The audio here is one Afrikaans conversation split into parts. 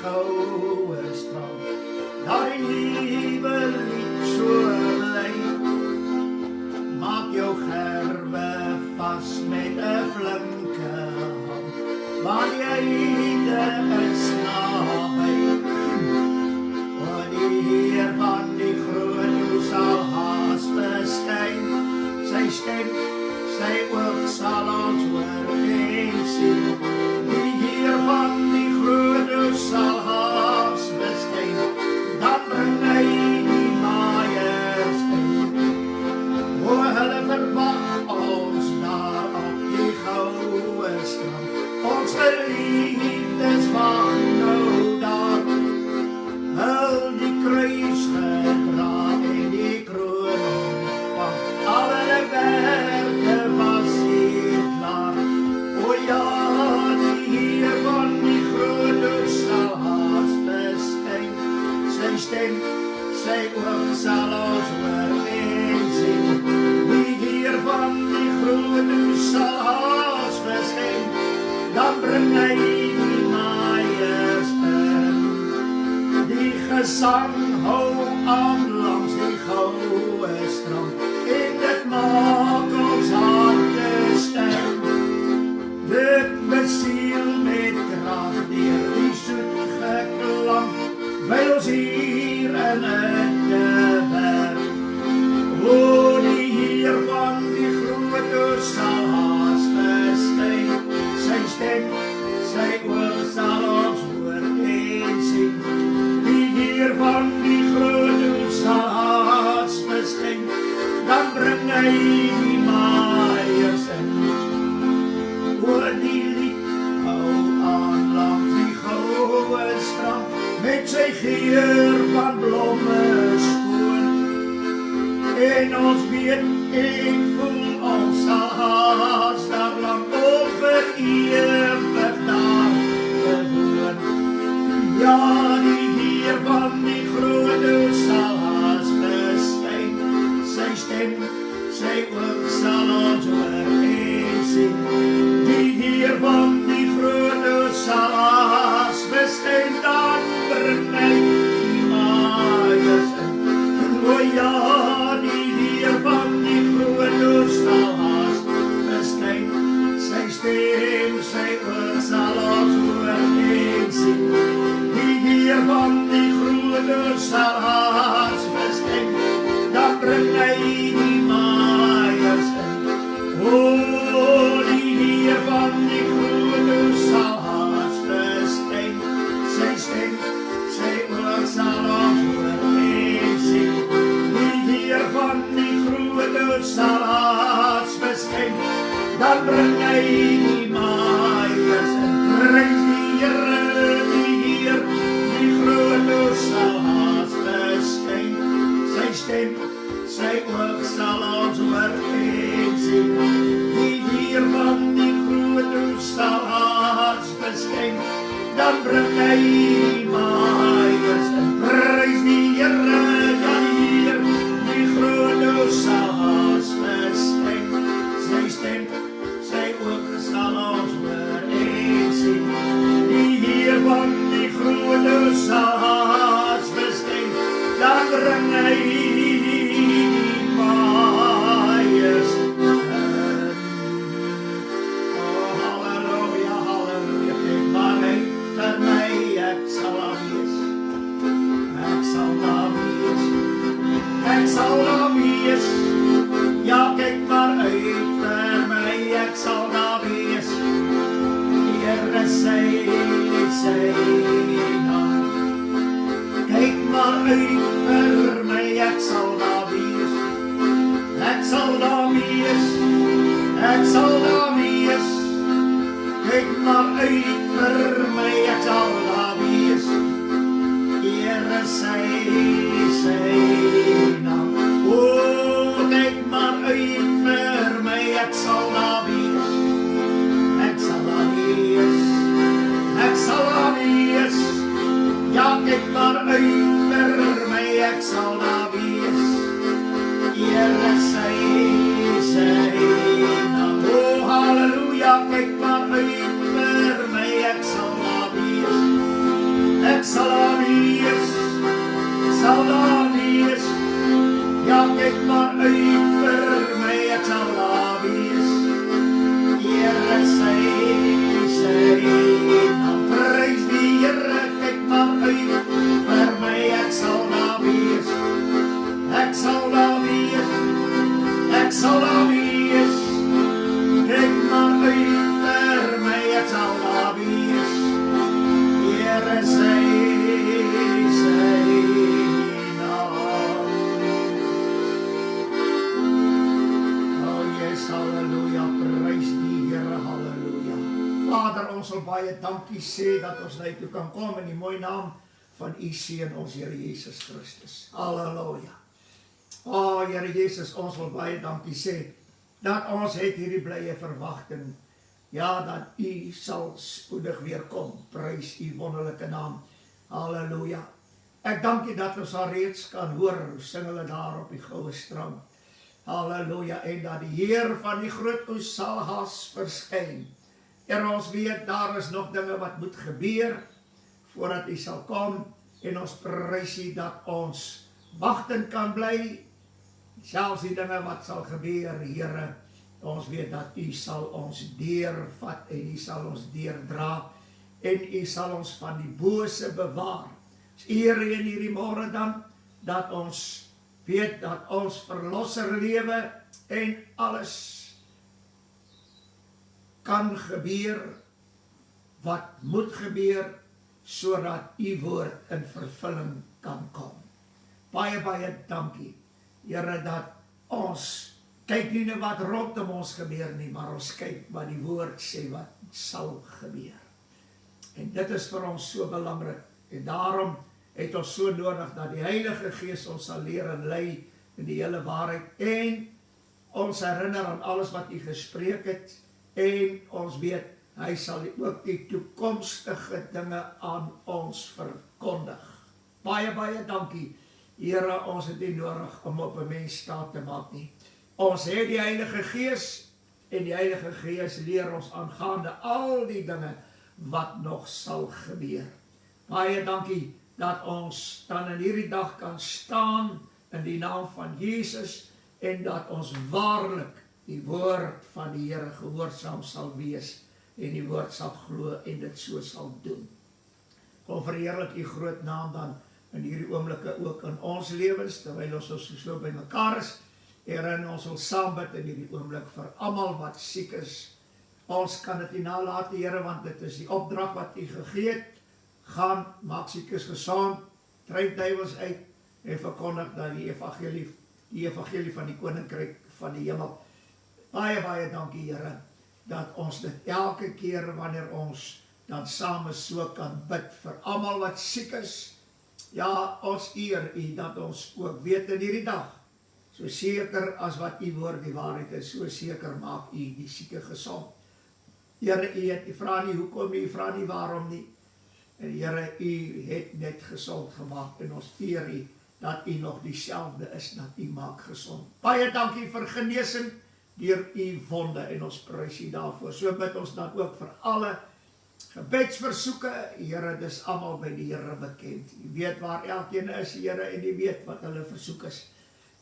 goue strand, daar in lieve lied so bly. Maak jou gerwe vas met 'n flinke hand, want jy is naby. Want die Heer van die groot doel sal haas verskyn, sy stem, sy oog sal ons hoor en sien. Die Heer van die groot doel sal haas verskyn, dan bring hy die maaiers in. O, hulle verwag ons daar op die goue strand, ons geliefdes wag nou daar. Hul die kruis gedra en die kroon ontvang, al hulle werke was hier klaar. O ja, die Heer van die groot doel sal haas verskyn, sy stem, sy oog sal ons hoor en sien. Die Heer van die groot doel sal haas verskyn, dan bring hy die maaiers in. Die gesang hou aan langs die goue strand, en dit maak ons harte sterk. Dit besiel met krag deur die soet geklank, wyl ons hier in 'n werk. O, die Heer van die groot doel sal haas verskyn, sy stem, sy oog sal ons hoor en sien. Die Heer van die groot doel sal haas verskyn, dan bring hy die maaiers in. O, die lied hou aan langs die goue strand, met sy geur van blomme skoon. En ons weet en voel ons sal haas daar lang op vir ewig daar bewoon. Ja, die Heer van die groot doel sal haas verskyn, sy stem, sy oog sal ons hoor en sien. Die Heer van die groot doel sal haas verskyn, dan bring hy die maaiers in. O ja, die Heer van die groot doel sal haas verskyn, sy stem, sy oog sal ons hoor en sien. Die Heer van die groot doel sal haas verskyn, dan bring hy die maaiers in. O, die Heer van die groot doel sal haas verskyn, sy stem, sy oog sal ons hoor en sien. Die Heer van die groot doel sal haas verskyn, dan bring hy die maaiers in. Prys die Here, die Heer, die groot doel sal haas verskyn, sy stem, sy oog sal ons hoor en sien. Die Heer van die groot doel sal haas verskyn, dan bring hy die maaiers in. Prys die Here, ja die Heer, die groot doel sal haas verskyn, sy stem, sy oog sal ons hoor en sien. Die Heer van die groot doel sal haas verskyn, dan bring hy die maaiers in. Oh, halleluja, halleluja, kyk maar uit vir my, ek sal daar wees. Ek sal daar wees, ek sal daar wees. Ja, kyk maar uit vir my, ek sal daar wees. Die Here sy naam. Kyk maar uit vir my, ek sal daar wees. Ek sal daar wees, ek sal daar wees. Kyk maar uit vir my, ek sal daar wees. Die Here sy naam. O, kyk maar uit vir my, ek sal daar wees. Ek sal daar wees, ek sal daar wees. Ja, kyk maar uit vir my, ek sal daar wees. Die Here sy naam. O, halleluja, kyk maar uit vir my, Here sy naam. Oh yes, halleluja, prys die Here, halleluja. Vader, ons wil baie dankie sê dat ons na U toe kan kom in die mooi naam van U Seun, ons Here Jesus Christus. Halleluja. O Here Jesus, ons wil baie dankie sê dat ons het hierdie blye verwagting. Ja, dat U sal spoedig weer kom. Prys U wonderlike naam. Halleluja. Ek dank U dat ons al reeds kan hoor, sing hulle daar op die goue strand. Halleluja. En dat die Heer van die groot oes sal haas verskyn. En ons weet, daar is nog dinge wat moet gebeur, voordat U sal kom. En ons prys U dat ons wagtend kan bly, selfs die dinge wat sal gebeur, Here. Ons weet dat U sal ons deurvat en U sal ons deurdra en U sal ons van die bose bewaar. Here in hierdie môre dan, dat ons weet dat ons verlosser lewe en alles kan gebeur wat moet gebeur, sodat U woord in vervulling kan kom. Baie, baie dankie, Here, dat ons kyk nie wat rondom ons gebeur nie, maar ons kyk wat die woord sê wat sal gebeur. En dit is vir ons so belangrik. En daarom het ons so nodig dat die Heilige Gees ons sal leer en lei in die hele waarheid. En ons herinner aan alles wat U gespreek het. En ons weet, hy sal ook die toekomstige dinge aan ons verkondig. Baie, baie dankie. Here, ons het nie nodig om op 'n mens staat te maak nie. Ons het die Heilige Gees en die Heilige Gees leer ons aangaande al die dinge wat nog sal gebeur. Baie dankie dat ons dan in hierdie dag kan staan in die naam van Jesus en dat ons waarlik die woord van die Here gehoorsaam sal wees en die woord sal glo en dit so sal doen. Kom verheerlik U groot naam dan in hierdie oomblikke ook in ons lewens, terwyl ons so by mekaar is. Here, ons wil saam bid in hierdie oomblik vir almal wat siek is. Ons kan dit nie nalat, Here, want dit is die opdrag wat U gegee het. Gaan, maak siekes gesond, dryf duiwels uit en verkondig dat die evangelie van die koninkryk van die hemel. Baie, baie dankie, Here, dat ons dit elke keer wanneer ons dan saam so kan bid vir almal wat siek is. Ja, ons eer U dat ons ook weet in hierdie dag, so seker as wat U woord die waarheid is, so seker maak U die sieke gesond. Here, U vra nie hoekom nie, U vra nie waarom nie. En Here, U het net gesond gemaak en ons eer U dat U nog dieselfde is, dat U maak gesond. Baie dankie vir genesing deur U wonde en ons prys U daarvoor. So bid ons dan ook vir alle gebedsversoeke. Here, dis almal by die Here bekend. U weet waar elkeen is, Here, en U weet wat hulle versoek is.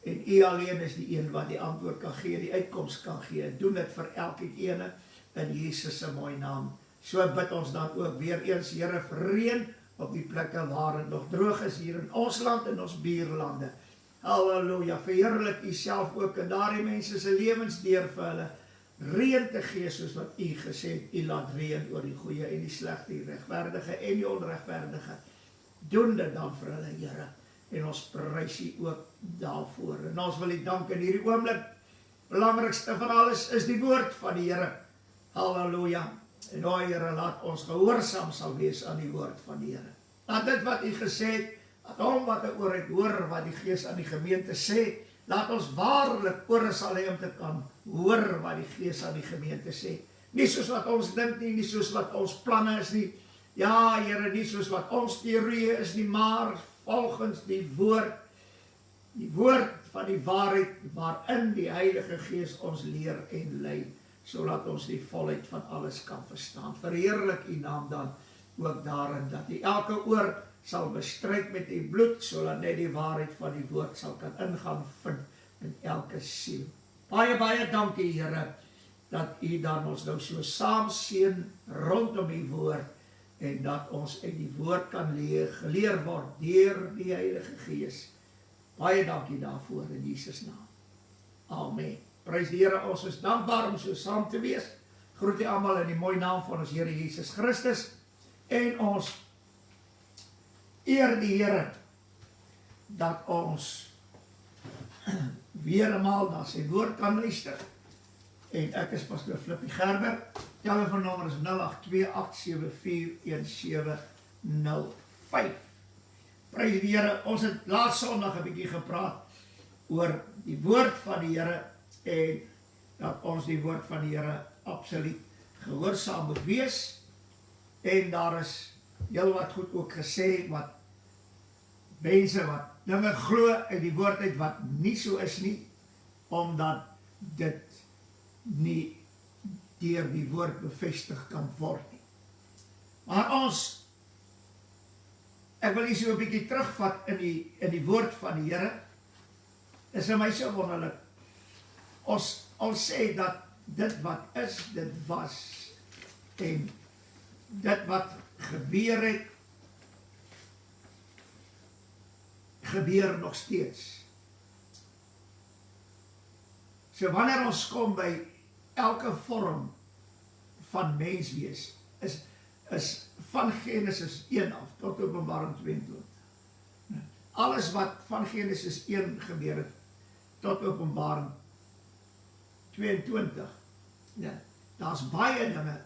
En U alleen is die een wat die antwoord kan gee, die uitkoms kan gee. Doen dit vir elke ene in Jesus se mooi naam. So bid ons dan ook weer eens, Here, vir reën op die plekke waar het nog droog is hier in ons land en ons buurlande. Halleluja, verheerlik U self ook in daardie mense se lewens deur vir hulle reën te gee, soos wat U gesê het, U laat reën oor die goeie en die slegte, die regverdige en die onregverdige. Doen dit dan vir hulle, Here, en ons prys U ook daarvoor. En ons wil U dank in hierdie oomblik. Belangrikste van alles is die woord van die Here. Halleluja. En o Here, laat ons gehoorsaam sal wees aan die woord van die Here. Laat dit wat U gesê het, dat hom wat 'n oor het hoor wat die Gees aan die gemeente sê, laat ons waarlik ore sal hê om te kan hoor wat die Gees aan die gemeente sê. Nie soos wat ons dink nie, nie soos wat ons planne is nie. Ja, Here, nie soos wat ons teorieë is nie, maar volgens die woord van die waarheid, waarin die Heilige Gees ons leer en lei, sodat ons die volheid van alles kan verstaan. Verheerlik U naam dan ook daarin, dat U elke oor sal bestryk met U bloed, sodat net die waarheid van die woord sal kan ingaan vind in elke siel. Baie, baie dankie, Here, dat U dan ons nou so saam seën rondom U woord, en dat ons uit die woord kan geleer word deur die Heilige Gees. Baie dankie daarvoor in Jesus naam. Amen. Prys die Here, ons is dankbaar om so saam te wees. Groet U almal in die mooi naam van ons Here Jesus Christus. En ons eer die Here dat ons weer eenmaal na sy woord kan luister. En ek is pastoor Flippie Gerber. Telefoonnommer is 082-874-1705. Prys die Here. Ons het laas Sondag 'n bietjie gepraat oor die woord van die Here en dat ons die woord van die Here absoluut gehoorsaam moet wees. En daar is heel wat goed ook gesê wat mense wat dinge glo uit die woord uit wat nie so is nie, omdat dit nie deur die woord bevestig kan word nie. Maar ek wil hier so 'n bietjie terugvat in die woord van die Here. Is vir my so wonderlik. Ons sê dat dit wat is, dit was, en dit wat gebeur het, gebeur nog steeds. So wanneer ons kom by elke vorm van menswees, is van Genesis 1 af tot Openbaring 22. Alles wat van Genesis 1 gebeur het tot Openbaring 22. Ja, daar's baie dinge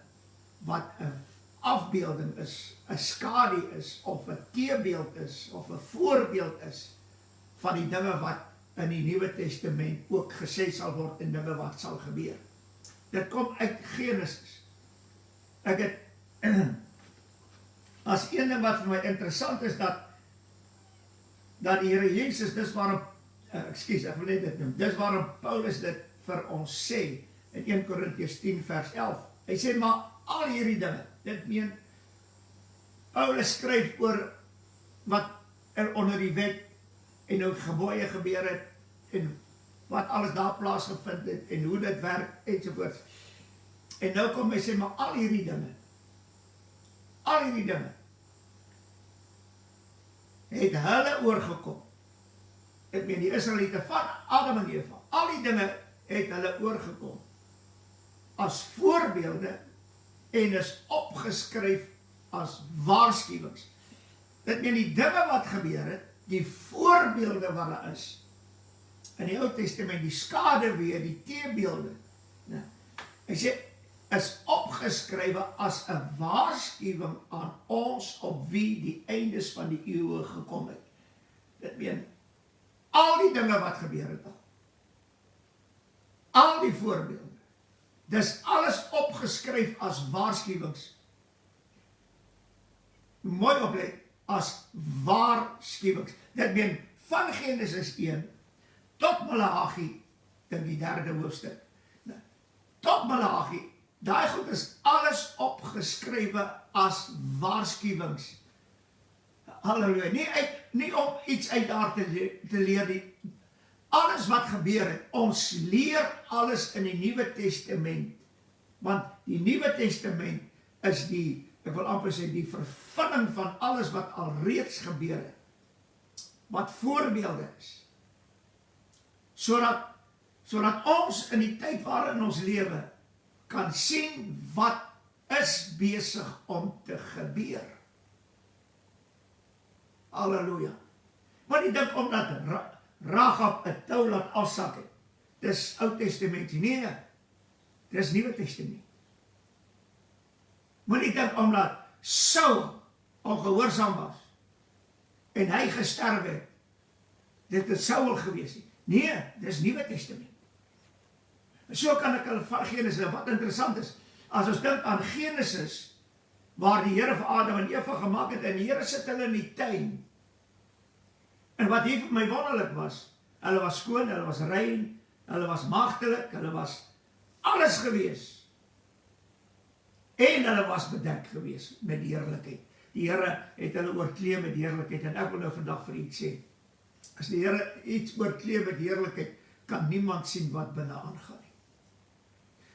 wat 'n afbeelding is, 'n skadu is, of 'n teebeeld is, of 'n voorbeeld is van die dinge wat in die Nuwe Testament ook gesê sal word en dinge wat sal gebeur. Dit kom uit Genesis. Ek het as een ding wat vir my interessant is dat die Here Jesus, dis waarom ek wil net dit noem, dis waarom Paulus dit vir ons sê in 1 Korintiërs 10 vers 11. Hy sê maar al hierdie dinge, dit meen Paulus skryf oor wat onder die wet en nou gebooie gebeur het en wat alles daar plaasgevind het en hoe dit werk ensovoorts. En nou kom hy sê maar al hierdie dinge het hulle oorgekom. Ek meen die Israeliete van Adam en Eva, al die dinge het hulle oorgekom as voorbeelde en is opgeskryf as waarskuwings. Dit meen die dinge wat gebeur het, die voorbeelde wat daar is in die Ou Testament, die skaduwee, die teebeelde, hy sê, is opgeskrywe as 'n waarskuwing aan ons op wie die eindes van die eeue gekom het. Dit meen al die dinge wat gebeur het al die voorbeelde, dis alles opgeskryf as waarskuwings. Mooi oplet, as waarskuwings. Dit meen van Genesis 1 tot Maleagi, in die 3de hoofstuk. Tot Maleagi, daai goed is alles opgeskrywe as waarskuwings. Halleluja, nie om iets uit daar te leer nie. Alles wat gebeur het, ons leer alles in die Nuwe Testament, want die Nuwe Testament is ek wil amper sê, die vervulling van alles wat alreeds gebeur het, wat voorbeelde is, sodat ons in die tyd waarin ons lewe, kan sien wat is besig om te gebeur. Halleluja. Maar nie dink omdat Rahab 'n tou laat afsak het. Dis Ou Testament, nee, dis Nuwe Testament. Moenie dink omdat Saul ongehoorsaam was en hy gesterf het, dit het Saul gewees nie. Nee, dis Nuwe Testament. So kan ek hulle van Genesis, wat interessant is, as ons dink aan Genesis, waar die Here vir Adam en Eva gemaak het, en die Here sit hulle in die tuin, en wat hier vir my wonderlik was, hulle was skoon, hulle was rein, hulle was magtelik, hulle was alles gewees, en hulle was bedek gewees met die heerlikheid. Die Here het hulle oorklee met heerlikheid, en ek wil nou vandag vir iets sê, as die Here iets oorklee met heerlikheid, kan niemand sien wat binne aangaan.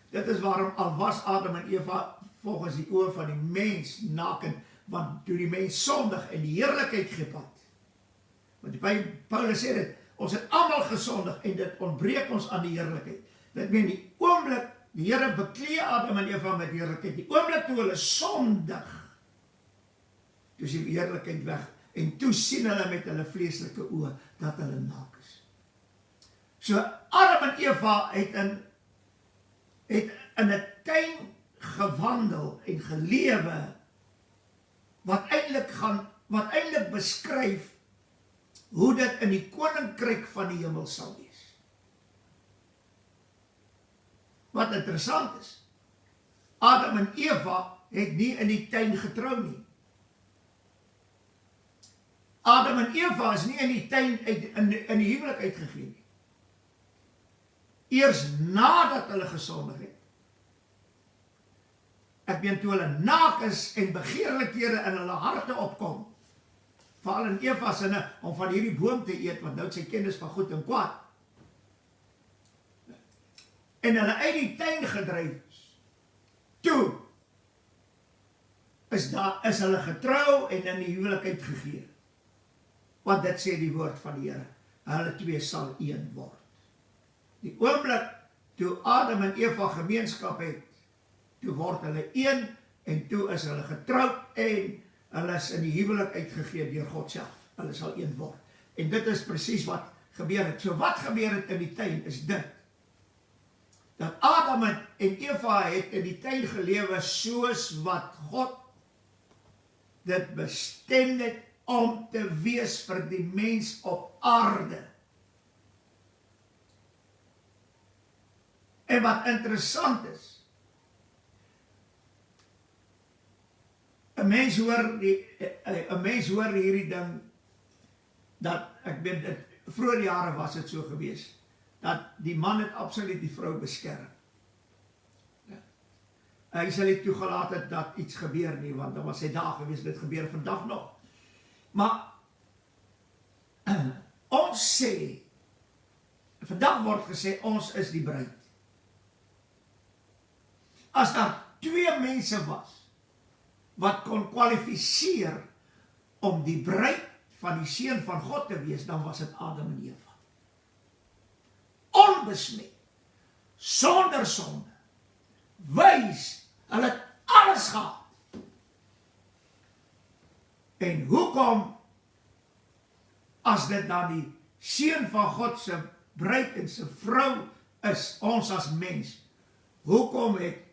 Dit is waarom al was Adam en Eva volgens die oë van die mens naken, want toe die mens sondig en die heerlikheid gepad. Want Paulus sê dit, ons het almal gesondig en dit ontbreek ons aan die heerlikheid. Dit meen die oomblik, die Here beklee Adam en Eva met heerlikheid, die oomblik toe hulle sondig, toe is die heerlikheid weg en toe sien hulle met hulle vleeslike oë dat hulle naak is. So Adam en Eva het in 'n tuin gewandel en gelewe wat eintlik beskryf hoe dit in die koninkryk van die hemel sal wees. Wat interessant is, Adam en Eva het nie in die tuin getrou nie. Adam en Eva is nie in die tuin in die huwelik uitgegee nie. Eers nadat hulle gesondig het. Ek meen toe hulle naak is en begeerlikhede in hulle harte opkom, veral in Eva sinne om van hierdie boom te eet, want nou het sy kennis van goed en kwaad. En hulle uit die tuin gedryf is. Toe is hulle getrou en in die huwelik uitgegee. Want dit sê die woord van die Here, hulle twee sal een word. Die oomblik toe Adam en Eva gemeenskap het, toe word hulle een en toe is hulle getroud en hulle is in die huwelik uitgegee deur God self. Hulle sal een word. En dit is presies wat gebeur het. So wat gebeur het in die tuin is dit. Dat Adam en Eva het in die tuin gelewe soos wat God dit bestem het om te wees vir die mens op aarde. En wat interessant is, 'n mens hoor hierdie ding, dat, ek weet dit, vroeër jare was dit so gewees, dat die man het absoluut die vrou beskerm. Hy sal nie toegelaat het dat iets gebeur nie, want dan was hy daar gewees, dit gebeur vandag nog. Maar, ons sê, vandag word gesê, ons is die bruid. As daar twee mense was, wat kon kwalifiseer om die bruid van die seun van God te wees, dan was dit Adam en Eva. Onbesmet, sonder sonde, wys, hulle het alles gehad. En hoekom, as dit dan die seun van God se bruid en se vrou is, ons as mens, hoekom het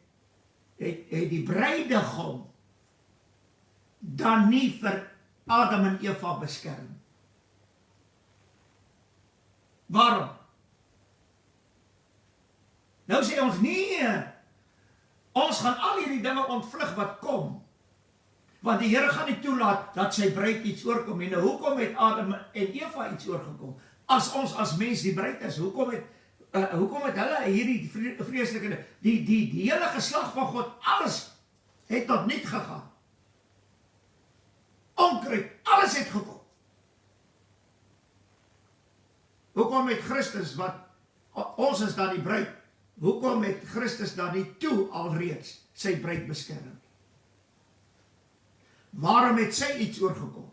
die bruidegom dan nie vir Adam en Eva beskerm? Waarom? Nou sê ons nee, ons gaan al hierdie dinge ontvlug wat kom, want die Here gaan nie toelaat dat sy bruid iets oorkom. En nou, hoekom het Adam en Eva iets oorgekom? As ons as mens die bruid is, hoekom het hulle hierdie vreeslike, die hele geslag van God, alles het tot niet gegaan. Onkruid, alles het gekom. Hoekom het Christus, wat ons is dan die bruid, hoekom het Christus dan nie toe alreeds sy bruid beskerm? Waarom het sy iets oorgekom?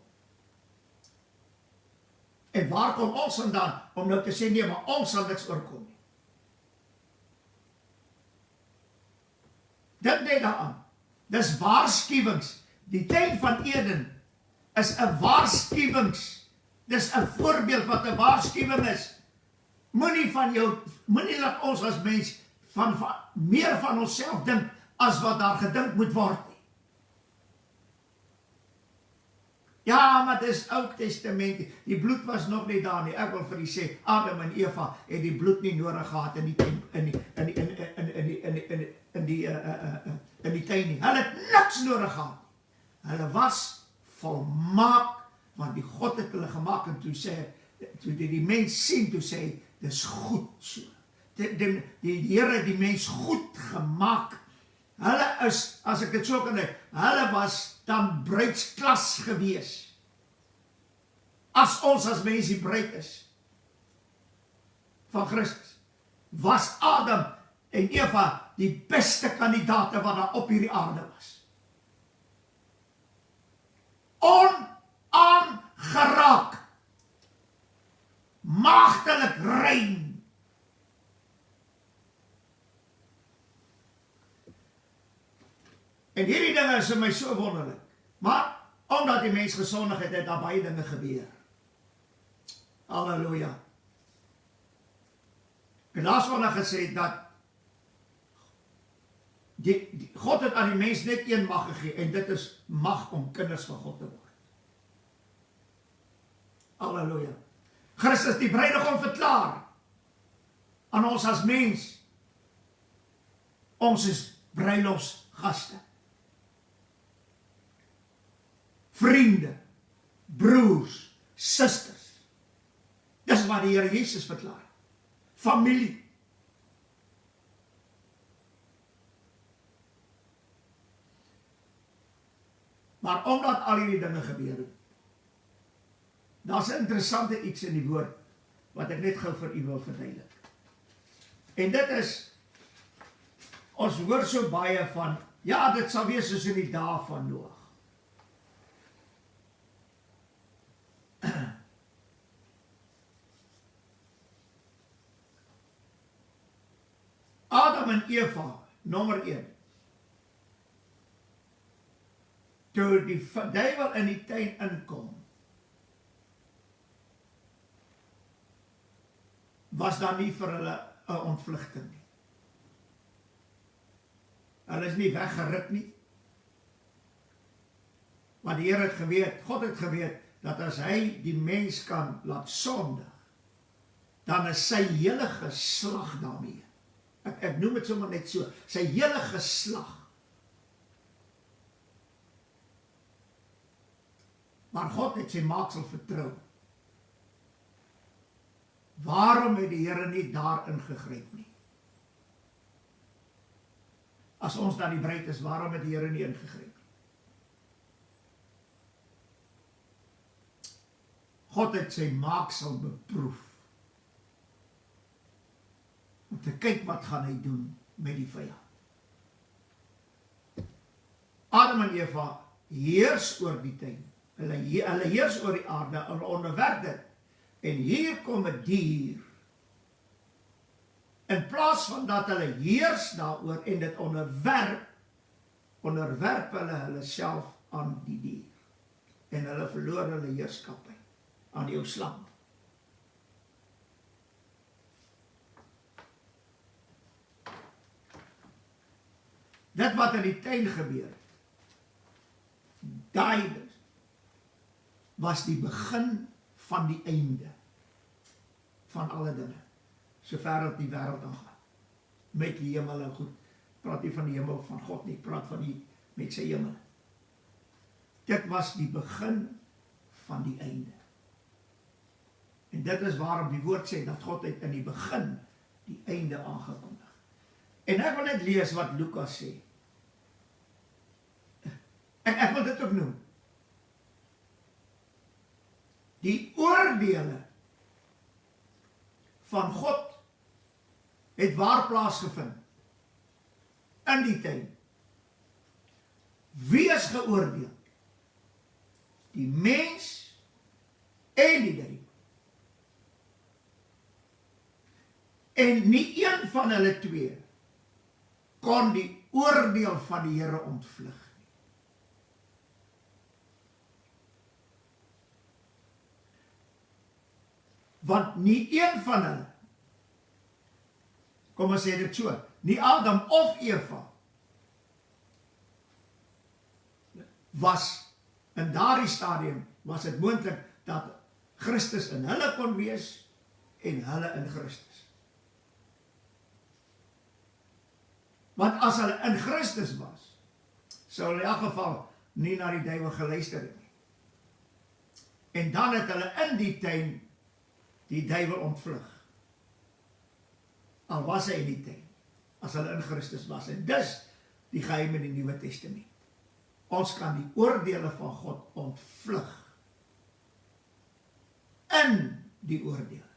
En waar kom ons vandaan om nou te sê, nee, maar ons sal niks oorkom nie? Dink net daaraan. Dis waarskuwings. Die tuin van Eden is 'n waarskuwings. Dis 'n voorbeeld wat 'n waarskuwing is. Moenie laat ons as mens meer van onsself dink as wat daar gedink moet word nie. Ja, maar dis Ou Testament, die bloed was nog nie daar nie. Ek wil vir u sê, Adam en Eva het die bloed nie nodig gehad in die tuin nie. Hulle het niks nodig gehad. Hulle was volmaak, want die God het hulle gemaak, en toe die mens sien, toe sê, dis goed so. Die Here het die mens goed gemaak. Hulle is, as ek dit so kan sê, hulle was dan bruidsklas gewees. As ons as mens die bruid is van Christus, was Adam en Eva die beste kandidaate wat daar op hierdie aarde was. Onaangeraak, maagdelik rein. En hierdie dinge is in my so wonderlik. Maar Omdat die mens gesondig het, het daar baie dinge gebeur. Halleluja. En laas vandag gesê dat God het aan die mens net een mag gegee, en dit is mag om kinders van God te word. Halleluja. Christus die bruidegom verklaar aan ons as mens, ons is bruilofsgaste. Vriende, broers, susters. Dis wat die Here Jesus verklaar. Familie. Maar omdat al hierdie dinge gebeur het, daar's 'n interessante iets in die woord, wat ek net gou vir u wil verduidelik. En dit is, ons hoor so baie van, ja, dit sal wees soos in die dae van Noag. Adam en Eva, nommer 1. Toe die duiwel in die tuin inkom, was daar nie vir hulle 'n ontvlugting nie. Hulle is nie weggeruk nie. Want die Here het geweet, God het geweet, dat as hy die mens kan laat sondig, dan is sy hele geslag daarmee. Ek noem het sommer net so, sy hele geslag. Maar God het sy maaksel vertrou. Waarom het die Here nie daarin gegryp nie? As ons dan die bruid is, waarom het die Here nie ingegryp nie? God het sy maaksel beproef, om te kyk wat gaan hy doen met die vyand. Adam en Eva heers oor die tuin. Hulle heers oor die aarde, hulle onderwerp dit. En hier kom 'n dier. In plaas van dat hulle heers daaroor en dit onderwerp hulle self aan die dier. En hulle verloor hulle heerskappy aan jou slang. Dit wat in die tuin gebeur, daai was die begin van die einde van alle dinge, sover dat die wêreld aangaan, met die hemel en goed. Praat nie van die hemel van God nie, praat van die met sy hemel. Dit was die begin van die einde. En dit is waarom die woord sê dat God het in die begin die einde aangekondig. En ek wil net lees wat Lukas sê. En ek wil dit ook noem. Die oordeele van God het waar plaasgevind in die tuin. Wie is geoordeel? Die mens en die duiwel. En nie een van hulle twee kon die oordeel van die Here ontvlug nie. Want nie een van hulle, kom ons sê dit so, nie Adam of Eva was in daardie stadium, was dit moontlik dat Christus in hulle kon wees en hulle in Christus. Want as hulle in Christus was, sou hulle in elk geval nie na die duiwel geluister het nie. En dan het hulle in die tuin die duiwel ontvlug. Al was hy in die tuin, as hulle in Christus was. En dis die geheim in die Nuwe Testament. Ons kan die oordeele van God ontvlug in die oordeele.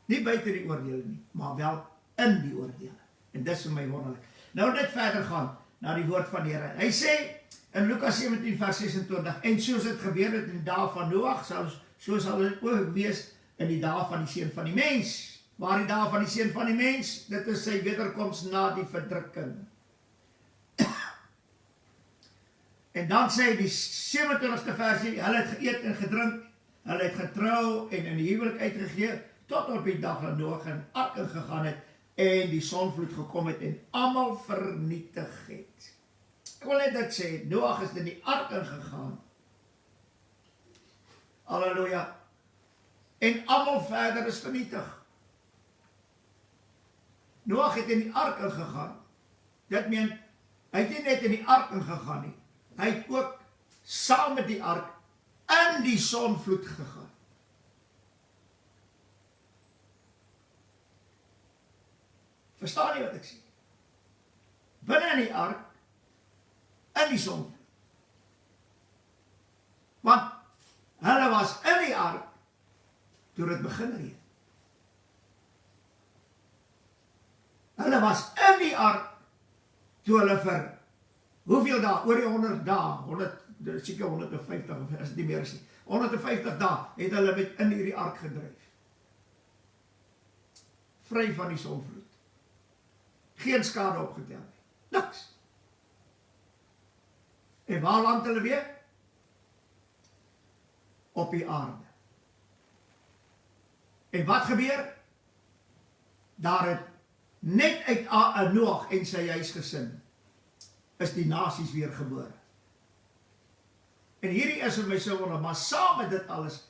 Nie buite die oordeele nie, maar wel in die oordeele. En dis vir my wonderlik. Nou net verder gaan na die woord van die Here. Hy sê in Lukas 17 vers 26, en soos dit gebeur het in die dae van Noag, so sal dit ook wees in die dae van die seun van die mens. Waar die dae van die seun van die mens? Dit is sy wederkoms na die verdrukking. En dan sê die 27ste versie, hulle het geëet en gedrink, hulle het getrou en in die huwelik uitgegee, tot op die dag dat Noag in ark ingegaan het, en die sonvloed gekom het, en almal vernietig het. Ek wil net dit sê, Noag is in die ark ingegaan, halleluja, en almal verder is vernietig. Noag het in die ark ingegaan, dit meen, hy het nie net in die ark ingegaan nie, hy het ook saam met die ark in die sonvloed gegaan. Verstaan jy wat ek sê? Binne in die ark, in die sonvloed. Want hulle was in die ark toe dit begin reën. Hulle was in die ark toe hulle vir hoeveel dae, oor die 100 dae, seker 150, of is dit nie meer as nie, 150 dae het hulle met in hierdie ark gedryf. Vry van die sonvloed. Geen skade opgetel nie. Niks. En waar land hulle weer? Op die aarde. En wat gebeur? Daar het net uit Noag en sy huisgesin is die nasies weer gebore. En hierdie is vir my so wonderlik, maar saam met dit alles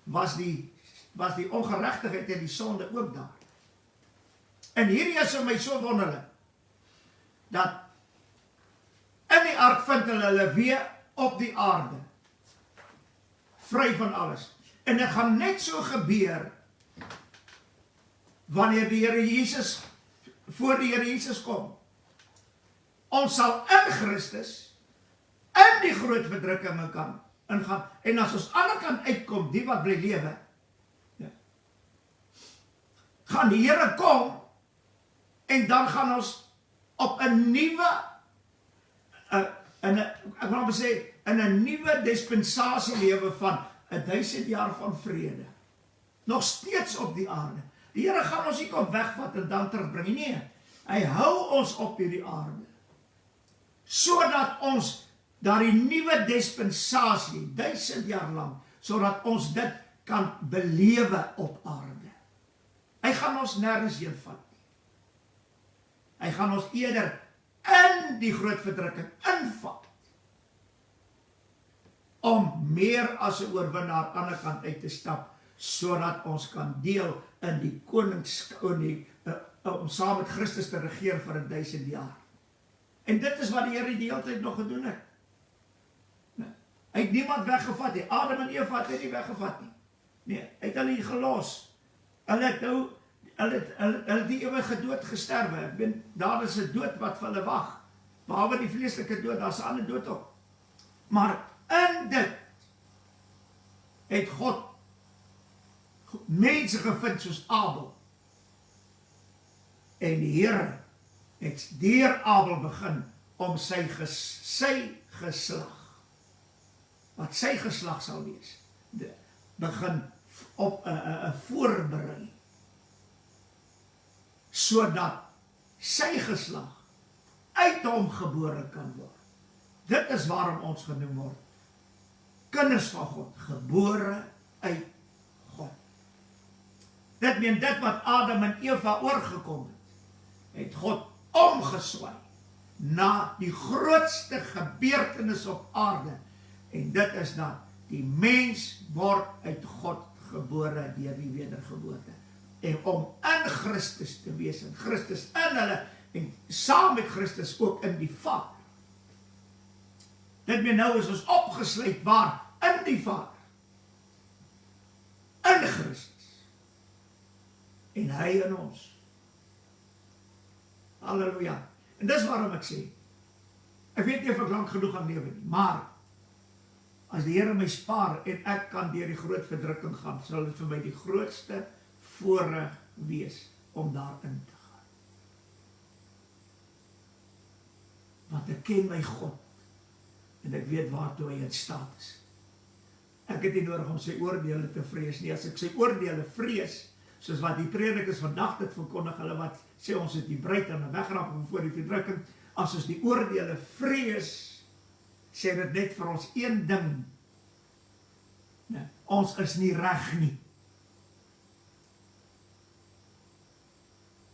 was die ongeregtigheid en die sonde ook daar. En hierdie is vir my so wonderlik, dat in die ark vind hulle weer op die aarde, vry van alles. En dit gaan net so gebeur, wanneer die Here Jesus, voor die Here Jesus kom. Ons sal in Christus, in die groot verdrukking kan ingaan, en as ons aan die ander kant uitkom, die wat bly lewe, gaan die Here kom, en dan gaan ons op 'n nuwe, ek wil maar sê, in 'n nuwe dispensasie lewe van 1000 jaar van vrede. Nog steeds op die aarde. Die Here gaan ons nie kom wegvat en dan terugbring. Nee, hy hou ons op hierdie aarde. Sodat ons daardie nuwe dispensasie, 1000 jaar lang, sodat ons dit kan belewe op aarde. Hy gaan ons nergens heen vat nie. Hy gaan ons eerder in die groot verdrukking invat, om meer as 'n oorwinnaar aan die ander kant uit te stap, sodat ons kan deel in die om saam met Christus te regeer vir 1000 jaar. En dit is wat die Here die hele tyd nog gedoen het. Hy het niemand weggevat nie. Adam en Eva het hy nie weggevat nie. Nee, hy het hulle gelos. Hulle het die ewige dood gesterwe. Ek weet, daar is 'n dood wat vir hulle wag. Behalwe die vleeslike dood, daar is 'n ander dood ook. Maar in dit het God mense gevind soos Abel. En die Here het deur Abel begin om sy geslag, wat sy geslag sal wees, begin op 'n voorberei, sodat sy geslag uit hom gebore kan word. Dit is waarom ons genoem word kinders van God, gebore uit God. Dit meen dit wat Adam en Eva oorgekom het God omgeswaai na die grootste gebeurtenis op aarde, en dit is dat die mens word uit God gebore deur die wedergeboorte, en om in Christus te wees, en Christus in hulle, en saam met Christus ook in die Vader. Dit meen nou is ons opgesluit waar? In die Vader, in Christus, en hy in ons. Halleluja. En dis waarom ek sê, ek weet nie of ek lank genoeg gaan lewe nie, maar as die Here my spaar en ek kan deur die groot verdrukking gaan, sal dit vir my die grootste voorreg wees om daarin te gaan. Want ek ken my God en ek weet waartoe hy in staat is. Ek het nie nodig om sy oordeele te vrees nie. As ek sy oordeele vrees, soos wat die predikers vandag dit verkondig, hulle wat sê ons het die bruid aan 'n wegrap voor die verdrukking, as ons die oordeele vrees, sê dit net vir ons een ding. Nee, ons is nie reg nie.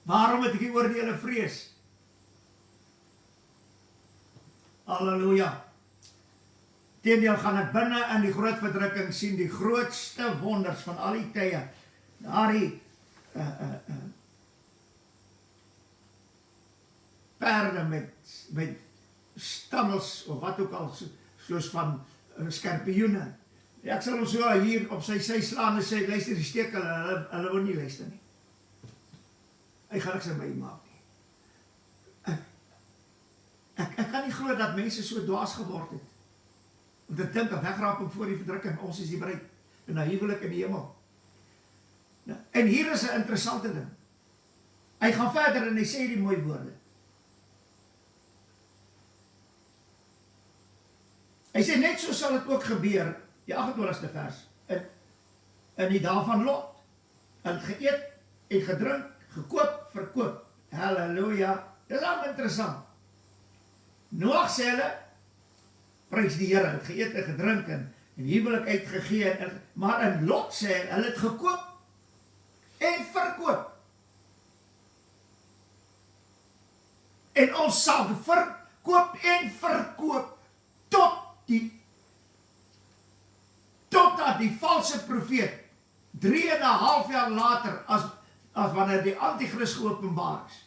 Waarom het ek die oordeele vrees? Halleluja. Teendeel gaan ek binne in die groot verdrukking sien die grootste wonders van al die tye. Daardie perde met stammels of wat ook al, soos van skorpioene. Ek sal hom so hier op sy slaan en sê, luister, die steek hulle wil nie luister nie. Hy gaan niks aan my maak nie. Ek kan nie glo dat mense so dwaas geword het. Om te dink, wegraap hom voor die verdrukking, ons is die bruid, en na huwelik in die hemel. En hier is 'n interessante ding. Hy gaan verder en hy sê die mooi woorde. Hy sê, net so sal dit ook gebeur, die 28ste vers, in die dae van Lot. Hulle het geëet en gedrink, gekoop, verkoop. Halleluja. Dit is al interessant. Noag sê hulle, prys die Here, het geëet en gedrink en huwelik uitgegee, maar in Lot sê hulle het gekoop en verkoop. En ons sal verkoop en verkoop totdat die valse profeet 3,5 jaar later as wanneer die antichrist geopenbaar is.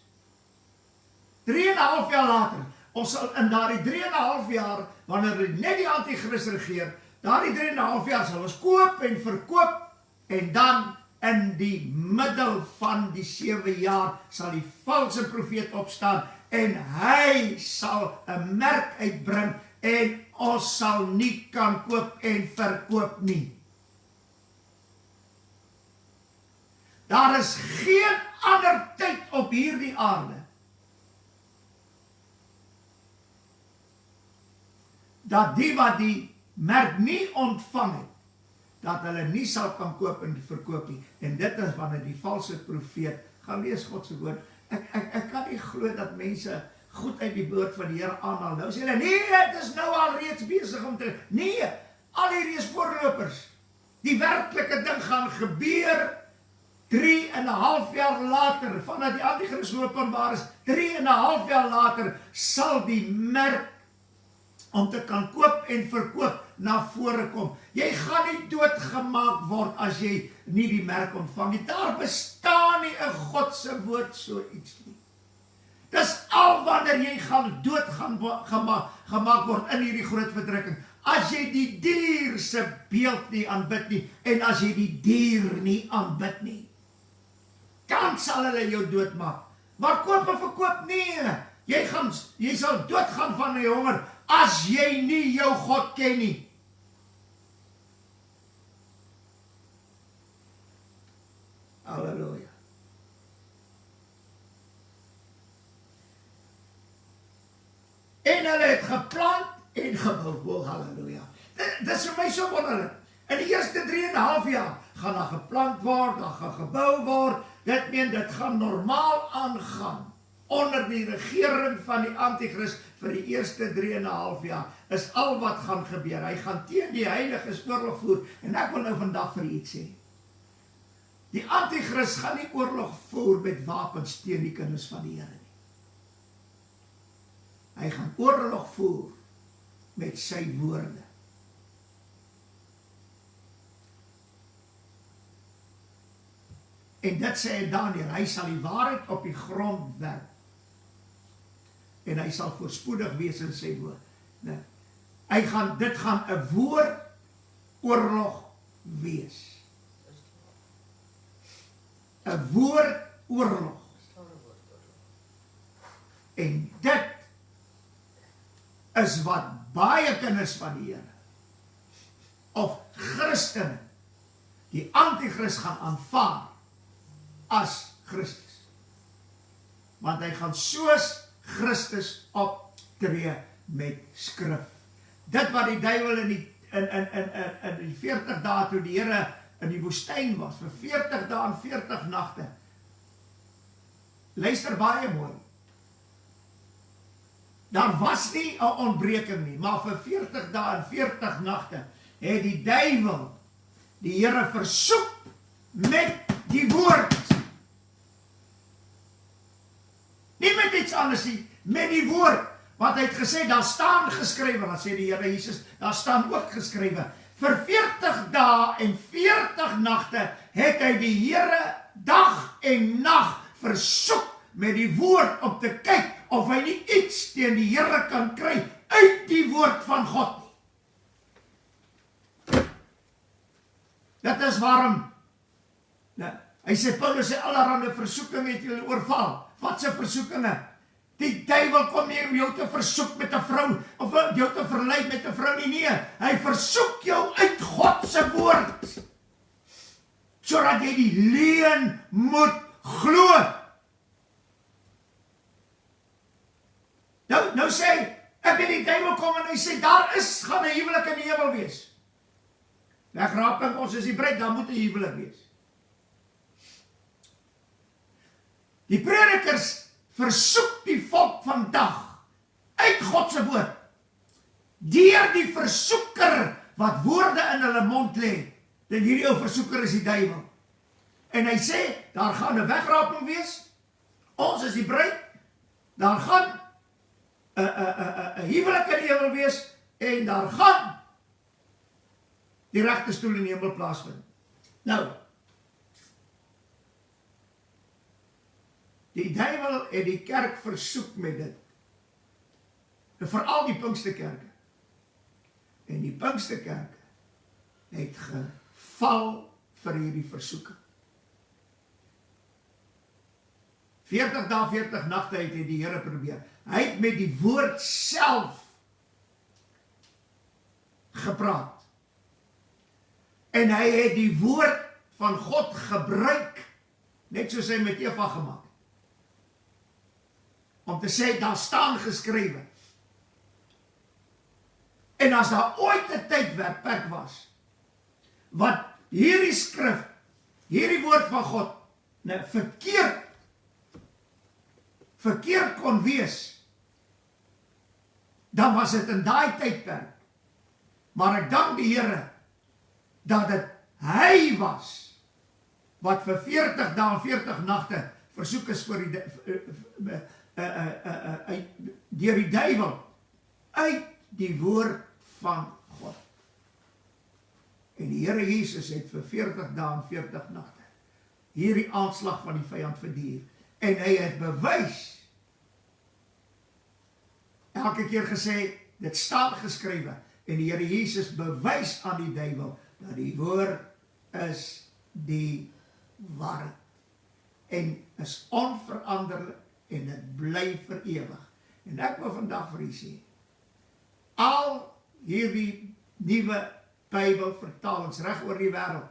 3,5 jaar later, ons sal in daardie 3,5 jaar, wanneer net die antichrist regeer, daardie 3,5 jaar sal ons koop en verkoop, en dan in die middel van die 7 jaar sal die valse profeet opstaan, en hy sal 'n merk uitbring, en ons sal nie kan koop en verkoop nie. Daar is geen ander tyd op hierdie aarde dat die wat die merk nie ontvang het, dat hulle nie sal kan koop en verkoop nie. En dit is wanneer die valse profeet, gaan lees God se woord. Ek kan nie glo dat mense goed uit die woord van die Here aanhaal. Nou sê hulle, nee, dit is nou al reeds besig om te... Nee, al hierdie is voorlopers. Die werklike ding gaan gebeur 3,5 jaar later, vanaf die antichrist openbaar is, 3,5 jaar later sal die merk om te kan koop en verkoop na vore kom. Jy gaan nie doodgemaak word as jy nie die merk ontvang nie. Daar bestaan nie 'n God se woord so iets nie. Dis al wanneer jy gaan dood gemaak word in hierdie groot verdrukking. As jy die dier se beeld nie aanbid nie, en as jy die dier nie aanbid nie, dan sal hulle jou doodmaak. Maar koop en verkoop nie. Jy sal doodgaan van die honger, as jy nie jou God ken nie. Halleluja. En hulle het geplant en gebou. Halleluja. Dit is vir my so wonderlik. In die eerste 3,5 jaar gaan daar geplant word, daar gaan gebou word. Dit meen, dit gaan normaal aangaan. Onder die regering van die antichrist vir die eerste 3,5 jaar is al wat gaan gebeur. Hy gaan teen die heiliges oorlog voer. En ek wil nou vandag vir iets sê. Die antichrist gaan nie oorlog voer met wapens teen die kinders van die Here nie. Hy gaan oorlog voer met sy woorde. En dit sê Daniël, hy sal die waarheid op die grond werp. En hy sal voorspoedig wees in sy woord. Nee. Dit gaan 'n woordoorlog wees. 'n woordoorlog. En dit is wat baie kinders van die Here, of Christene, die antichrist gaan aanvaar as Christus. Want hy gaan soos Christus optree met skrif. Dit wat die duiwel in die 40 dae toe die Here in die woestyn was, vir 40 dae en 40 nagte. Luister baie mooi. daar was nie 'n ontbreking nie, maar vir 40 dae en 40 nagte het die duiwel die Here versoek met die woord. Nie met iets anders nie, met die woord. Want hy het gesê, daar staan geskrywe, dan sê die Here Jesus, daar staan ook geskrywe. Vir 40 dae en 40 nagte het hy die Here dag en nag versoek met die woord om te kyk of hy nie iets teen die Here kan kry uit die woord van God nie. Dit is waarom, hy sê, Paulus sê, allerhande versoekinge het julle oorval. Wat se versoekinge? Die duiwel kom nie om jou te versoek met 'n vrou, of jou te verlei met 'n vrou nie, nee. Hy versoek jou uit God se woord, sodat jy die leuen moet glo. Nou sê, ek weet die duiwel kom en hy sê, daar gaan 'n huwelik in die hemel wees. Wegraping, ons is die bruid, daar moet 'n huwelik wees. Die predikers versoek die volk vandag uit God se woord, deur die versoeker wat woorde in hulle mond lê. Dat hierdie ou versoeker is die duiwel. En hy sê, daar gaan 'n wegraping wees, ons is die bruid, daar gaan 'n huwelik in die hemel wees, en daar gaan die regte stoel in die hemel plaasvind. Nou, die duiwel het die kerk versoek met dit. Veral die Pinksterkerke. En die Pinksterkerke het geval vir hierdie versoeking. 40 dae, 40 nagte het hy die Here probeer. Hy het met die woord self gepraat. En hy het die woord van God gebruik, net soos hy met Eva gemaak het. Om te sê, daar staan geskrywe. En as daar ooit 'n tydperk was, wat hierdie skrif, hierdie woord van God, verkeerd kon wees, dan was dit in daai tydperk. Maar ek dank die Here, dat dit hy was, wat vir 40 dae en 40 nagte versoek is vir deur die duiwel, uit die woord van God. En die Here Jesus het vir 40 dae en 40 nagte hierdie aanslag van die vyand verduur. En hy het bewys, elke keer gesê, dit staan geskrywe, en die Here Jesus bewys aan die duiwel, dat die woord is die waarheid. En is onveranderlik, en dit bly vir ewig. En ek wil vandag vir u sê, al hierdie nuwe Bybelvertalings reg oor die wêreld,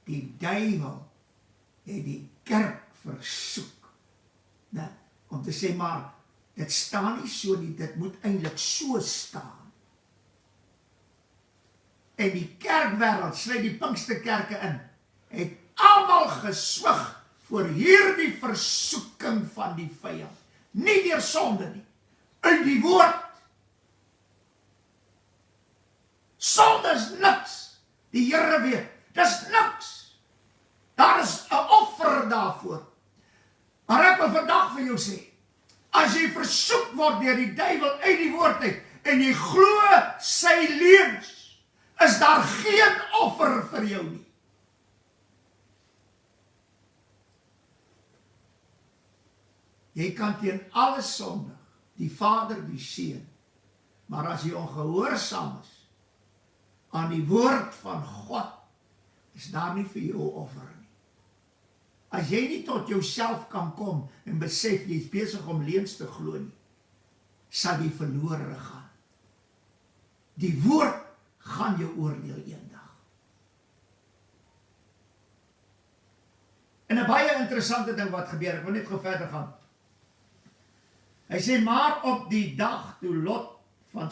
die duiwel het die kerk versoek, om te sê, maar dit staan nie so nie, dit moet eintlik so staan. En die kerkwêreld, sluit die Pinksterkerke in, het almal geswig voor hierdie versoeking van die vyand. Nie deur sonde nie, uit die woord. Sonde is niks. Die Here weet, dis niks. Daar is 'n offer daarvoor. Maar ek wil vandag vir jou sê, as jy versoek word deur die duiwel uit die woord uit, en jy glo sy leuns, is daar geen offer vir jou nie. Jy kan teen alles sondig, die Vader, die Seun, maar as jy ongehoorsaam is aan die woord van God, is daar nie vir jou offer nie. As jy nie tot jouself kan kom en besef jy is besig om leuns te glo nie, sal jy verlore gaan. Die woord gaan jou oordeel eendag. En 'n baie interessante ding wat gebeur, ek wil net gou verder gaan. Hy sê, maar op die dag toe Lot van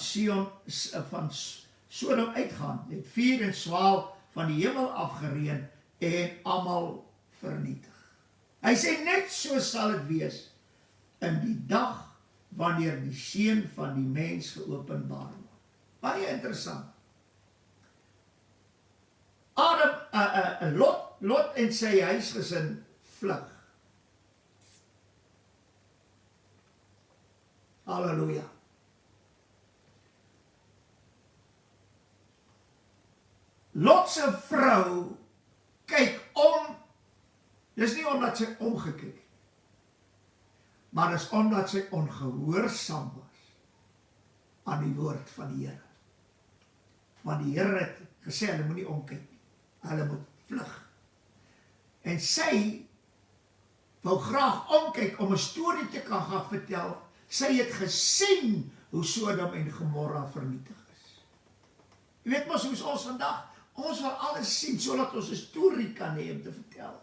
Sodom uitgaan, het vuur en swaal van die hemel afgereën en almal vernietig. Hy sê, net so sal dit wees in die dag wanneer die seun van die mens geopenbaar word. Baie interessant. Lot en sy huisgesin vlug. Halleluja. Lot se vrou kyk om, dis nie omdat sy omgekyk het, maar dis omdat sy ongehoorsaam was aan die woord van die Here. Want die Here het gesê, hulle moet nie omkyk nie, hulle moet vlug. En sy wou graag omkyk om 'n storie te kan gaan vertel. Sy het gesien hoe Sodom en Gomorra vernietig is. Jy weet mos hoe is ons vandag? Ons wil alles sien, sodat ons 'n storie kan hê om te vertel.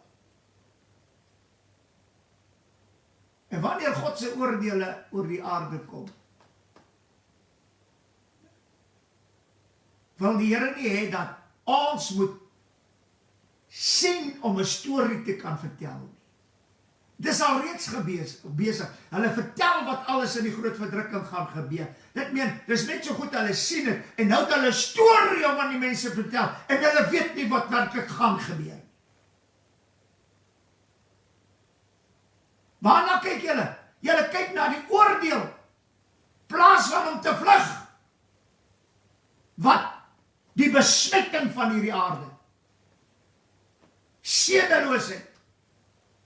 En wanneer God sy oordeele oor die aarde kom, wil die Here nie hê dat ons moet sien om 'n storie te kan vertel nie. Dis al reeds besig. Hulle vertel wat alles in die groot verdrukking gaan gebeur. Dit meen, dis net so goed hulle sien het, en nou het hulle 'n storie om aan die mense vertel, en hulle weet nie wat werklik gaan gebeur. Waarna kyk julle? Julle kyk na die oordeel, plaas van om te vlug. Wat? Die besmetting van hierdie aarde. Sedeloosheid,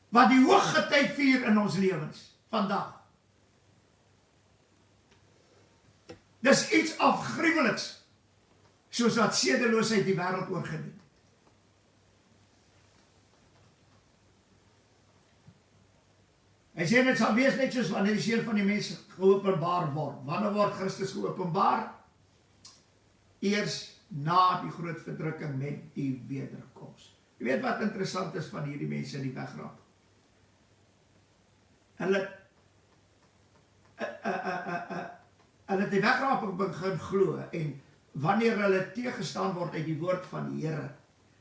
wat die hooggetyd vier in ons lewens, vandag. Dis iets afgruweliks, soos wat sedeloosheid die wêreld oorgeneem. Hy sê dit sal wees net soos wanneer die seun van die mens geopenbaar word. Wanneer word Christus geopenbaar? Eers na die groot verdrukking met die wederkoms. Jy weet wat interessant is van hierdie mense in die wegrap? Hulle het die wegraping begin glo, en wanneer hulle teëgestaan word uit die woord van die Here,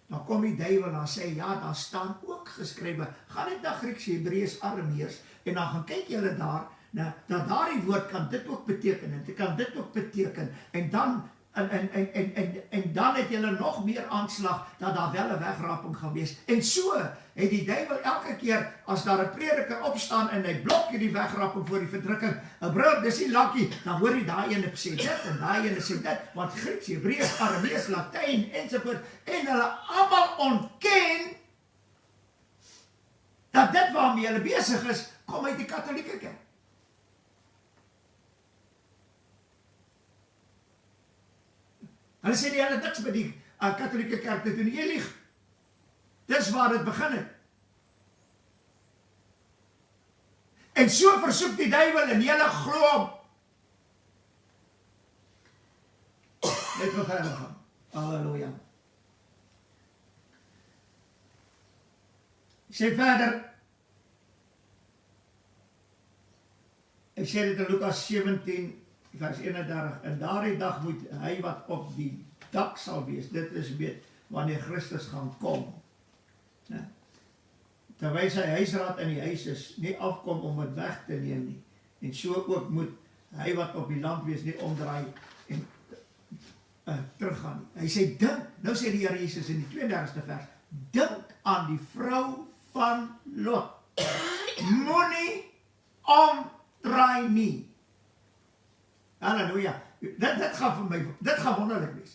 dan kom die duiwel en sê, ja, daar staan ook geskrywe, gaan net na Grieks, Hebreërs, Arameërs, en dan gaan kyk julle daar, dat daardie woord kan dit ook beteken, en dit kan dit ook beteken, en dan het julle nog meer aanslag, dat daar wel 'n wegraping gaan wees. En so het die duiwel elke keer, as daar 'n prediker opstaan, en hy blok hierdie wegraping voor die verdrukking, broer, dis nie lakkie, dan hoor jy daai ene sê dit, en daai ene sê dit, want Grieks, Hebreërs, Arameërs, Latyn, ensovoort, en hulle almal ontken, dat dit waarmee hulle besig is, kom uit die Katolieke kerk. Hulle sê die hele niks met die Katolieke kerk te doen, jy lieg. Dis waar dit begin het. En so versoek die duiwel en jylle glo hom. Net wat verder gaan. Halleluja. Ek sê verder, ek sê dit in Lukas 17, vers 31, en daardie dag moet hy wat op die dak sal wees, dit is weet, wanneer Christus gaan kom, terwyl sy huisraad in die huis is, nie afkom om het weg te neem nie, en so ook moet hy wat op die land wees, nie omdraai en teruggaan nie. Hy sê, dink, nou sê die Here Jesus in die 32ste vers, dink aan die vrou van Lot, moenie omdraai nie. Halleluja, dit gaan vir my, dit gaan wonderlik wees,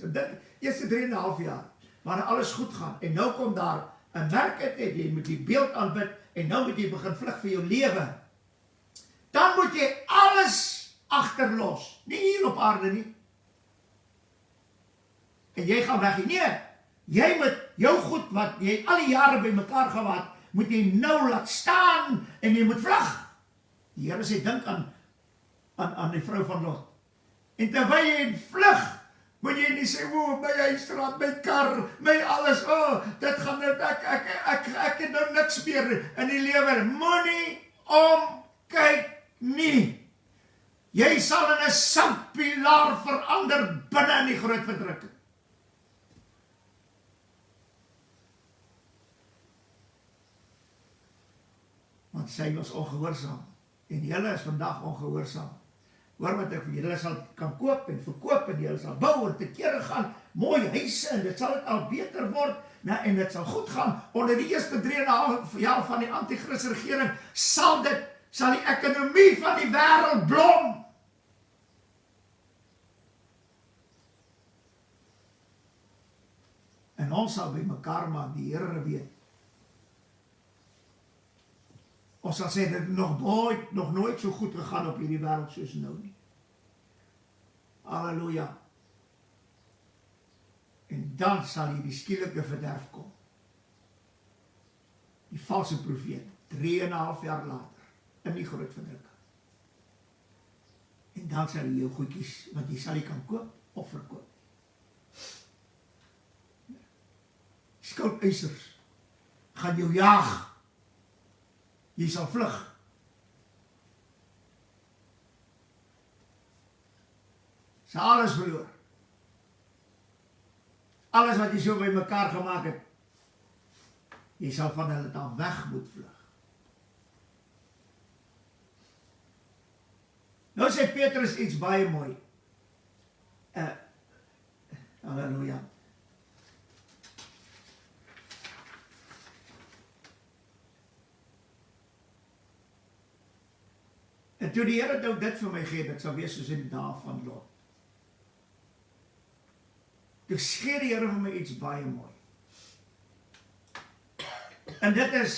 eerste 3,5 jaar, waar alles goed gaan, en nou kom daar 'n werk uit, jy moet die beeld aanbid, en nou moet jy begin vlug vir jou lewe, dan moet jy alles agterlos, nie hier op aarde nie, en jy gaan weg, nee, jy moet jou goed, wat jy al die jare by mekaar gehad, moet jy nou laat staan, en jy moet vlug. Die Here sê, dink aan die vrou van Lot, en terwyl jy vlug, moet jy nie sê, my huisraad, my kar, my alles, dit gaan net, ek het nou niks meer in die lewe, moenie omkyk nie. Jy sal in 'n sandpilaar verander binne in die groot verdrukking. Want sy was ongehoorsaam, en julle is vandag ongehoorsaam. hoor wat ek vir julle sal kan koop en verkoop en julle sal bou en te kere gaan, mooi huise en dit sal dit al beter word, en dit sal goed gaan, onder die eerste 3,5 jaar van die Antichrist regering, sal die ekonomie van die wêreld blom. En ons sal by mekaar maak, die Here weet. Ons sal sê, dit nog nooit so goed gegaan op hierdie wêreld soos nou nie. Halleluja. En dan sal hier die skielike verderf kom. Die valse profeet, 3,5 jaar later, in die groot verdrukking. En dan sal jy jou goedjies, wat jy sal nie kan koop of verkoop. Skuldeisers gaan jou jaag. Jy sal vlug. Sal alles verloor. Alles wat jy so by mekaar gemaak het, jy sal van hulle dan weg moet vlug. Nou sê Petrus iets baie mooi. Halleluja. En toe die Here nou dit vir my gee, dit sal wees soos in die dae van Lot. Toe gee die Here vir my iets baie mooi. En dit is,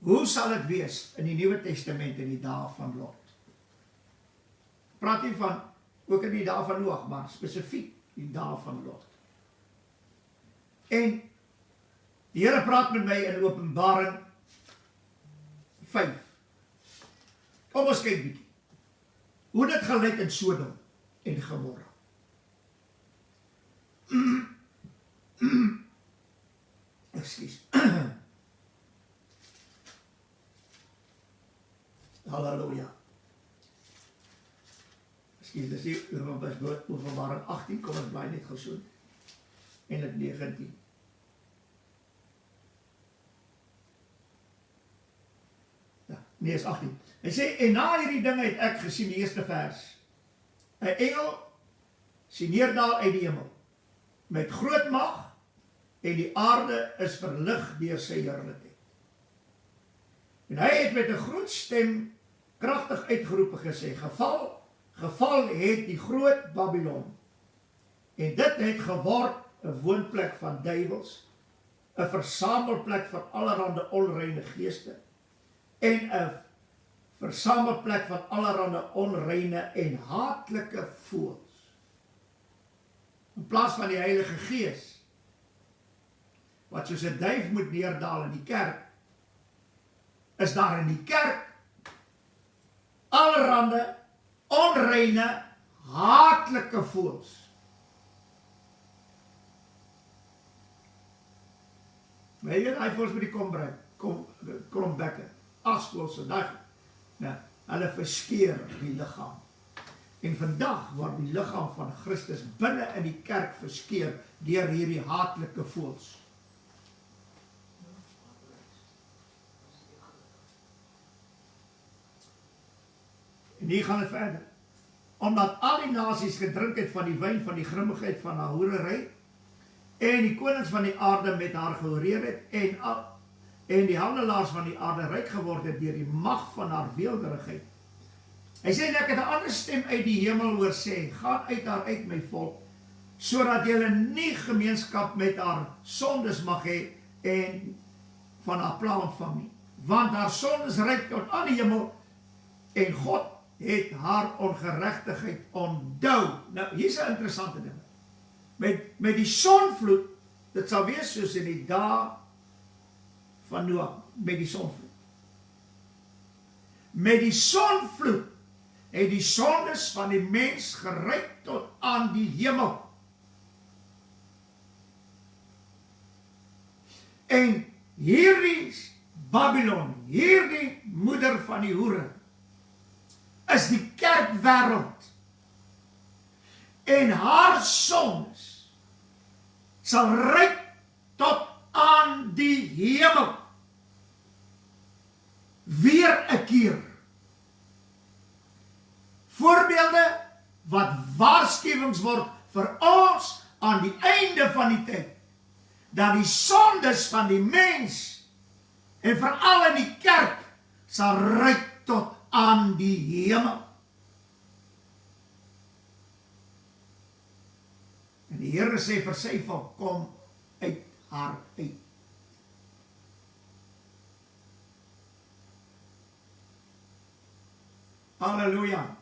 hoe sal dit wees in die Nuwe Testament in die dae van Lot? Praat nie van, ook in die dae van Noag, maar spesifiek die dae van Lot. En die Here praat met my in Openbaring 5. Kom ons kyk bietjie. Hoe dit gelyk in Sodom en Gomorra. Ekskuus. Halleluja. Ekskuus, dis hier Openbaring 18, kom ons bly net gou so. En dit 19. Nee, is 18. Hy sê, en na hierdie dinge het ek gesien, die eerste vers, 'n engel sien neerdal uit die hemel, met groot mag, en die aarde is verlig deur sy heerlikheid. En hy het met 'n groot stem kragtig uitgeroep en gesê, geval het die groot Babylon, en dit het geword 'n woonplek van duiwels, 'n versamelplek van allerhande onreine geeste, en 'n versamelplek van allerhande onreine en haatlike voëls. In plaas van die Heilige Gees, wat soos 'n duif moet neerdal in die kerk, is daar in die kerk allerhande onreine, haatlike voëls. Weet jy, hy voels met die krombekke, asvoelse, hulle verskeer die liggaam. En vandag word die liggaam van Christus binne in die kerk verskeer deur hierdie haatlike voëls. En hier gaan het verder. Omdat al die nasies gedrink het van die wyn van die grimmigheid van haar hoerery, en die konings van die aarde met haar gehoreer het, en die handelaars van die aarde ryk geword het deur die mag van haar weelderigheid. Hy sê, ek het 'n ander stem uit die hemel hoor sê, gaan uit haar uit my volk, sodat julle nie gemeenskap met haar sondes mag hê en van haar pla ontvang nie. Want haar sondes reik tot aan die hemel, en God het haar ongeregtigheid onthou. Nou, hier is 'n interessante ding. Met die sonvloed, dit sal wees soos in die dae van Noag, met die sonvloed. Met die sonvloed het die sondes van die mens gereik tot aan die hemel. En hierdie Babylon, hierdie moeder van die hoere, is die kerkwêreld. En haar sondes sal reik tot aan die hemel. weer 'n keer. Voorbeelde wat waarskuwings word vir ons aan die einde van die tyd, dat die sondes van die mens en veral in die kerk sal reik tot aan die hemel. En die Here sê vir sy volk, kom uit haar uit. Halleluja.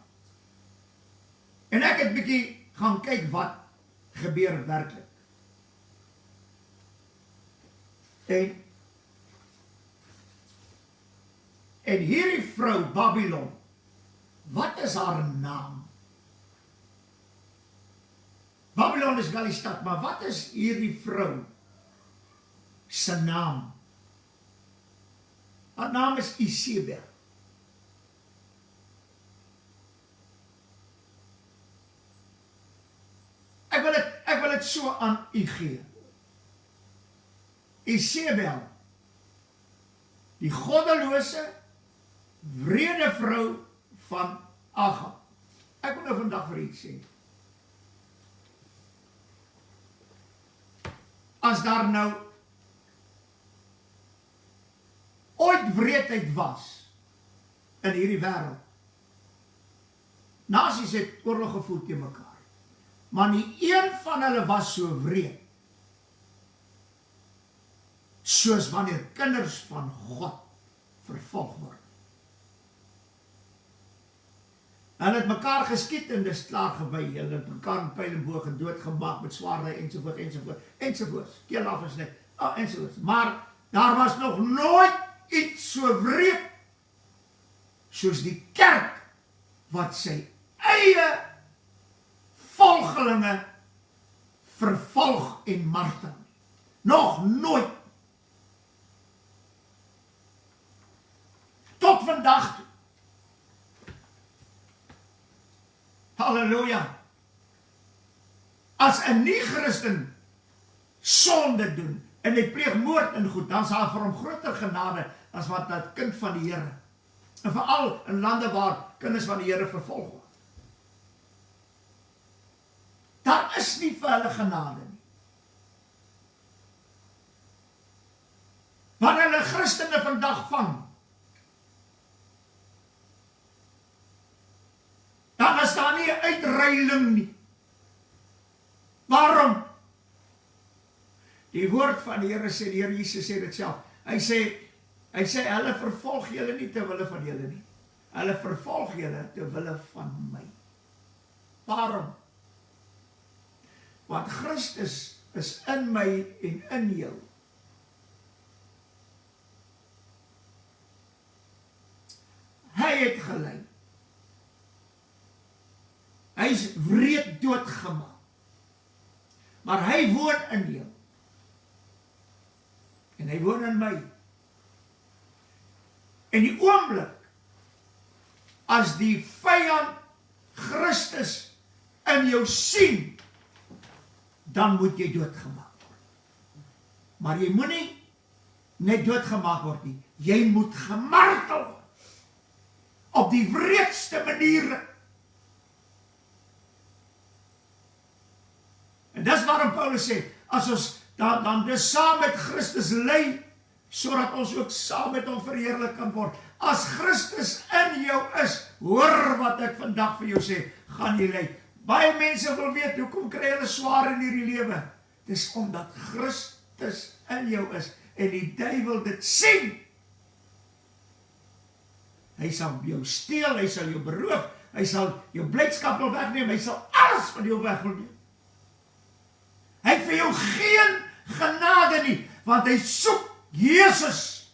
En ek het bietjie gaan kyk wat gebeur werklik. En hierdie vrou Babylon, wat is haar naam? Babylon is wel die stad, maar wat is hierdie vrou se naam? Haar naam is Isebel. Ek wil dit so aan u gee. Isebel, die goddelose, wrede vrou van Agab. Ek wil nou vandag vir u sê, as daar nou ooit wreedheid was in hierdie wêreld, nasies het oorlog gevoer teen mekaar, maar nie een van hulle was so wreed soos wanneer kinders van God vervolg word. Hulle het mekaar geskiet en dis klaar gewy. Hulle het mekaar met pyl en boog en doodgemaak met swaarde ensovoorts. Keel afgesny, ensovoorts. Maar daar was nog nooit iets so wreed soos die kerk wat sy eie volgelinge vervolg en martel. Nog nooit. Tot vandag toe. Halleluja. As 'n nie-Christen sonde doen en hy pleeg moord en goed, dan sal vir hom groter genade as wat 'n kind van die Here. En veral in lande waar kinders van die Here vervolg word. Daar is nie vir hulle genade nie. Wanneer hulle Christene vandag vang, dan is daar nie 'n uitreiling nie. Waarom? Die woord van die Here sê, die Here Jesus sê dit self. Hy sê hulle vervolg julle nie ter wille van julle nie. Hulle vervolg julle ter wille van my. Waarom? Want Christus is in my en in jou. Hy het gelei. Hy is wreed doodgemaak. Maar hy woon in jou. En hy woon in my. En die oomblik, as die vyand Christus in jou sien, dan moet jy doodgemaak word. Maar jy moet nie net doodgemaak word nie. Jy moet gemartel word. Op die wreedste maniere. En dis waarom Paulus sê, as ons dan dus saam met Christus ly, sodat ons ook saam met hom verheerlik kan word. As Christus in jou is, hoor wat ek vandag vir jou sê, gaan jy ly. Baie mense wil weet, hoekom kry hulle swaar in hierdie lewe? Dis omdat Christus in jou is, en die duiwel dit sien. Hy sal jou steel, hy sal jou beroof, hy sal jou blydskap wil wegneem, hy sal alles van jou weg wil neem. Hy het vir jou geen genade nie, want hy soek Jesus.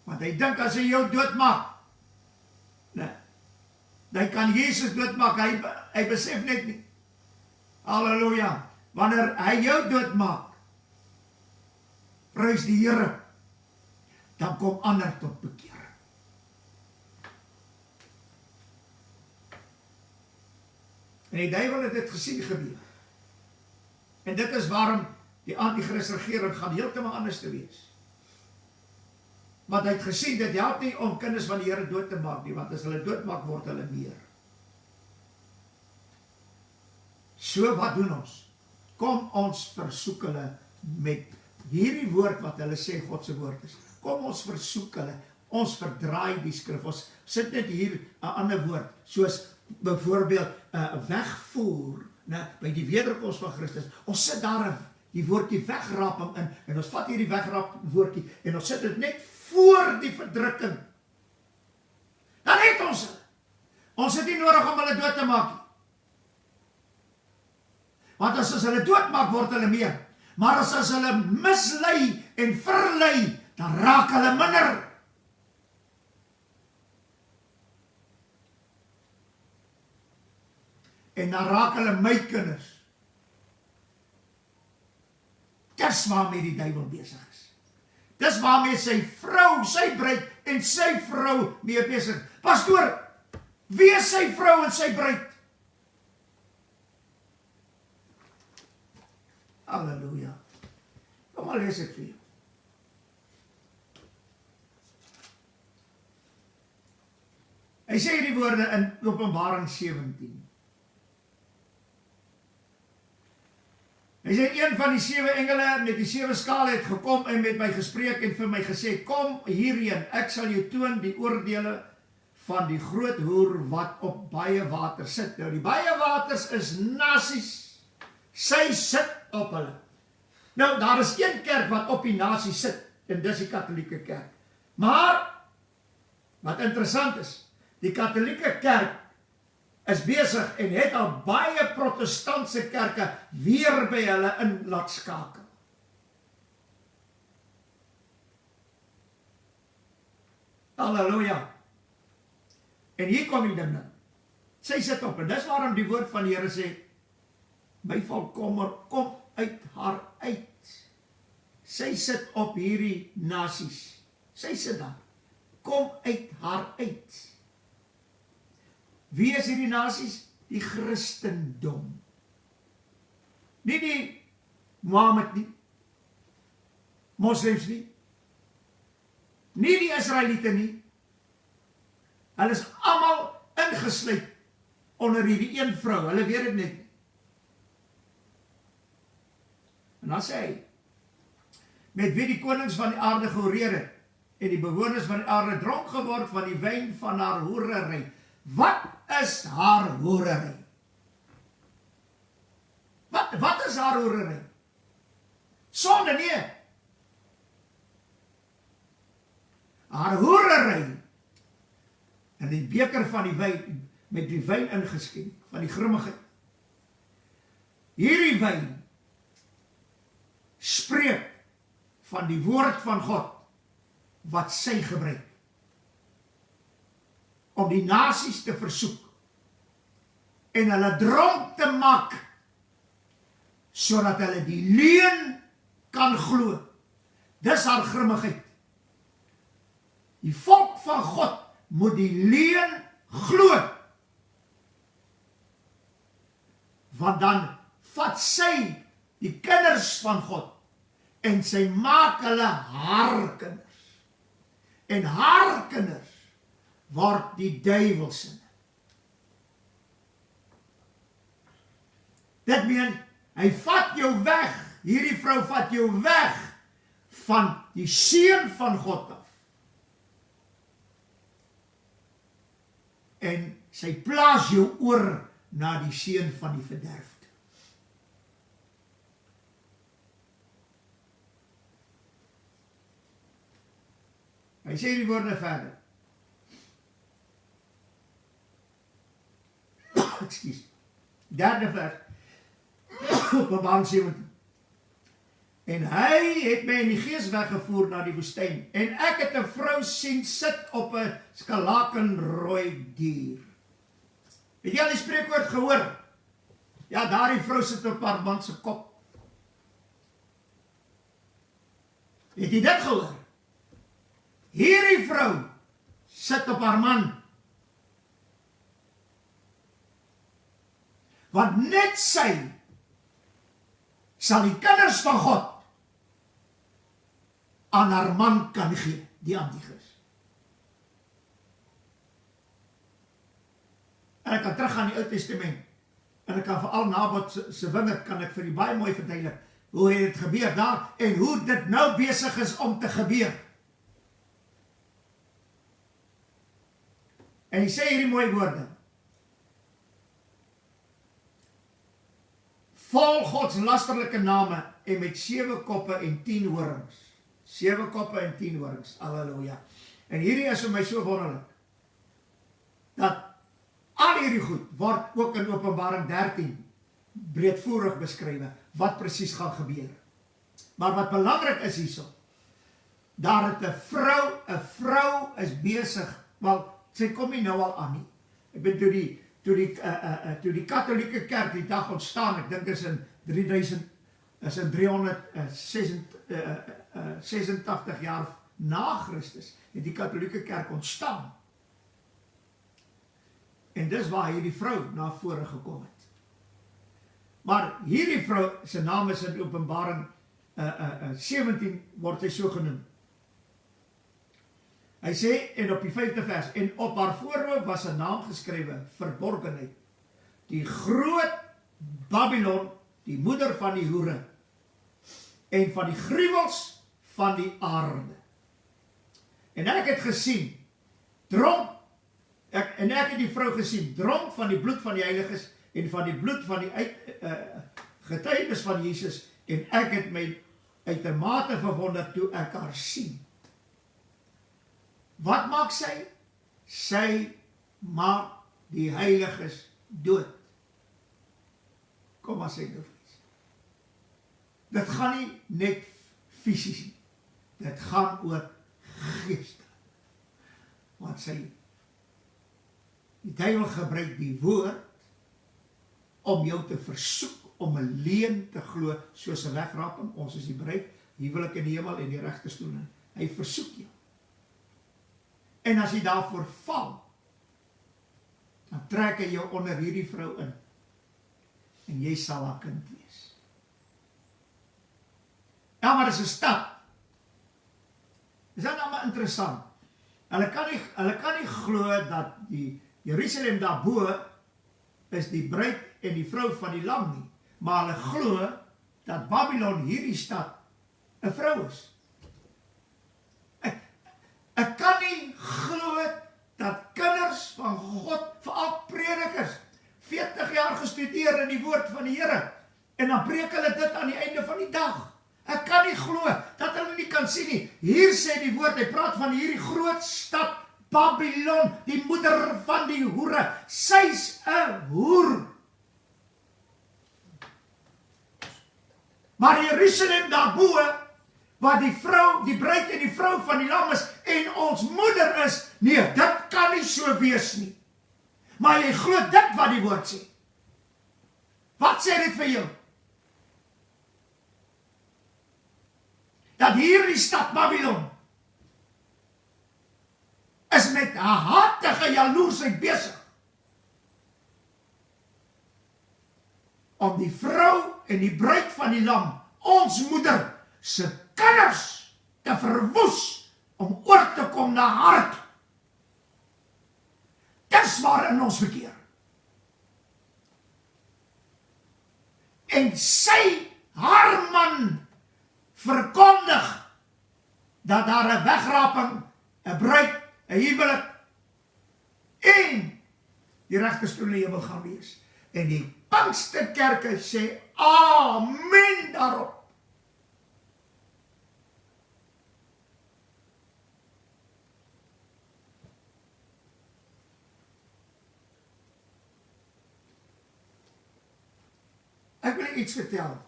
Want hy dink as hy jou doodmaak, hy kan Jesus doodmaak, hy besef net nie. Halleluja, wanneer hy jou doodmaak, prys die Here, dan kom ander tot bekering. En die duiwel het dit gesien gebeur. En dit is waarom die antichrist regering gaan heeltemal anders te wees. Want hy het gesien, dit help nie om kinders van die Here dood te maak nie, want as hulle doodmaak, word hulle meer. So wat doen ons? Kom ons versoek hulle met hierdie woord wat hulle sê God se woord is. Kom ons versoek hulle, ons verdraai die skrif, ons sit net hier 'n ander woord, soos byvoorbeeld wegvoer, by die wederkoms van Christus, ons sit daar die woordjie wegraping in, en ons vat hierdie wegrap woordjie, en ons sit dit net voor die verdrukking. Dan het ons hulle. Ons het nie nodig om hulle dood te maak nie. Want as ons hulle doodmaak, word hulle meer. Maar as ons hulle mislei en verlei, dan raak hulle minder. En dan raak hulle my kinders. Dis waarmee die duiwel besig is. Dis waarmee sy vrou, sy bruid en sy vrou mee besig. Pastoor, wie is sy vrou en sy bruid? Halleluja. Kom maar lees ek vir jou. Hy sê hierdie woorde in Openbaring 17. Hy sê, een van die 7 engele met die 7 skale het gekom en met my gespreek en vir my gesê, kom hierheen, ek sal jou toon die oordeele van die groot hoer wat op baie water sit. Nou die baie waters is nasies, sy sit op hulle. Nou daar is een kerk wat op die nasie sit, en dis die katholieke kerk. Maar, wat interessant is, die katholieke kerk is besig en het al baie protestantse kerke weer by hulle in laat skakel. Halleluja. En hier kom die ding. Sy sit op, en dis waarom die woord van die Here sê, my volkommer kom uit haar uit. Sy sit op hierdie nasies. Sy sit daar. Kom uit haar uit. Wie is hierdie nasies? Die Christendom. Nie die Mohammed nie. Moslems nie. Nie die Israeliete nie. Hulle is almal ingesluit onder hierdie een vrou. Hulle weet dit net nie. En dan sê hy, met wie die konings van die aarde gehoreer het, en die bewoners van die aarde dronk geword van die wyn van haar hoerery. Wat is haar hoerery? Wat is haar hoerery? Sonde nie. Haar hoerery, en die beker van die wyn, met die wyn ingeskenk, van die grimmigheid. Hierdie wyn spreek van die woord van God, wat sy gebruik, om die nasies te versoek, en hulle dronk te maak, sodat hulle die leuen kan glo. Dis haar grimmigheid. Die volk van God moet die leuen glo, want dan vat sy die kinders van God, en sy maak hulle haar kinders. En haar kinders word die duiwelse. Dit meen, hy vat jou weg, hierdie vrou vat jou weg, van die seun van God af. En sy plaas jou oor, na die seun van die verderf. Hy sê die woorde verder. Excuse. Derde vers. Openbaring 17. En hy het my in die gees weggevoer na die woestyn. En ek het 'n vrou sien sit op 'n skalakenrooi dier. Het jy al die spreekwoord gehoor? Ja, daardie vrou sit op haar man se kop. Het jy dit gehoor? Hierdie vrou sit op haar man. Want net sy sal die kinders van God aan haar man kan gee. die Antichrist. En ek kan terug aan die Ou Testament, en ek kan veral Nabot se wingerd, kan ek vir die baie mooi verduidelik, hoe het dit gebeur daar, en hoe dit nou besig is om te gebeur. En hy sê hierdie mooi woorde, vol Gods lasterlike name, en met 7 koppe en 10 horings. 7 koppe en 10 horings, halleluja. En hierdie is vir my so wonderlik, dat al hierdie goed word ook in Openbaring 13 breedvoerig beskrywe, wat presies gaan gebeur. Maar wat belangrik is hierso, daar het 'n vrou is besig, wel, sy kom nie nou al aan nie. Ek ben toe die katholieke kerk die dag ontstaan, ek dink is in 386 jaar na Christus, het die katholieke kerk ontstaan. En dis waar hierdie vrou na vore gekom het. Maar hierdie vrou, sy naam is in Openbaring 17, word sy so genoem. Hy sê, en op die 5de vers, en op haar voorhoof was 'n naam geskrywe, verborgenheid. Die groot Babylon, die moeder van die hoere, en van die gruwels van die aarde. En ek het gesien, ek het die vrou gesien, dronk van die bloed van die heiliges, en van die bloed van die getuienis van Jesus, en ek het my uitermate verwonder toe ek haar sien. Wat maak sy? Sy maak die heiliges dood. Kom maar sê nou vlees. Dit gaan nie net fisies nie. Dit gaan oor geeste. Want die duiwel gebruik die woord om jou te versoek om 'n leuen te glo, soos 'n wegraping, ons is die bruid, huwelik in die hemel en die regterstoel. Hy versoek jou. En as jy daarvoor val, dan trek hy jou onder hierdie vrou in. En jy sal haar kind wees. Ja, maar dit is 'n stap. Is dat nou maar interessant? Hulle kan nie glo dat die Jerusalem daarbo is die bruid en die vrou van die lam nie. Maar hulle glo dat Babylon, hierdie stad, 'n vrou is. Ek kan nie glo dat kinders van God, veral predikers, 40 jaar gestudeer in die woord van die Here, en dan preek hulle dit aan die einde van die dag. Ek kan nie glo dat hulle nie kan sien nie. Hier sê die woord, hy praat van hierdie groot stad, Babylon, die moeder van die hoere. Sy's 'n hoer. Maar Jerusalem daarbo, waar die vrou, die bruid en die vrou van die lam is, en ons moeder is, nee, dit kan nie so wees nie. Maar jy glo dit wat die woord sê. Wat sê dit vir jou? Dat hierdie stad Babylon is met 'n hartige jaloersheid besig om die vrou en die bruid van die lam, ons moeder, se kinders te verwoes om oor te kom na haar toe. Dis waarin ons verkeer. En sy, haar man, verkondig dat daar 'n wegraping, 'n bruid, 'n huwelik en die regterstoel in die hemel gaan wees. En die Pinksterkerke sê amen daarop. Ek wil iets vertel.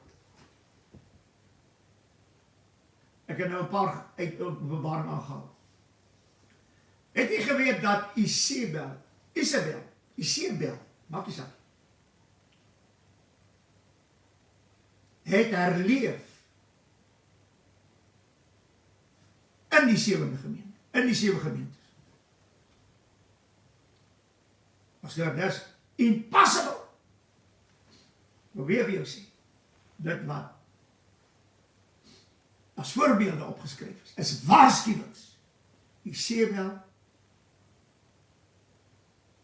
Ek het nou 'n paar uit Openbaring aangehaal. Het jy geweet dat Isabel, maak nie saak, het herleef in die 7de gemeente, in die 7 gemeentes. As dis impossible. Maar wie wil sê, dit wat as voorbeelde opgeskryf is waarskuwings Isebel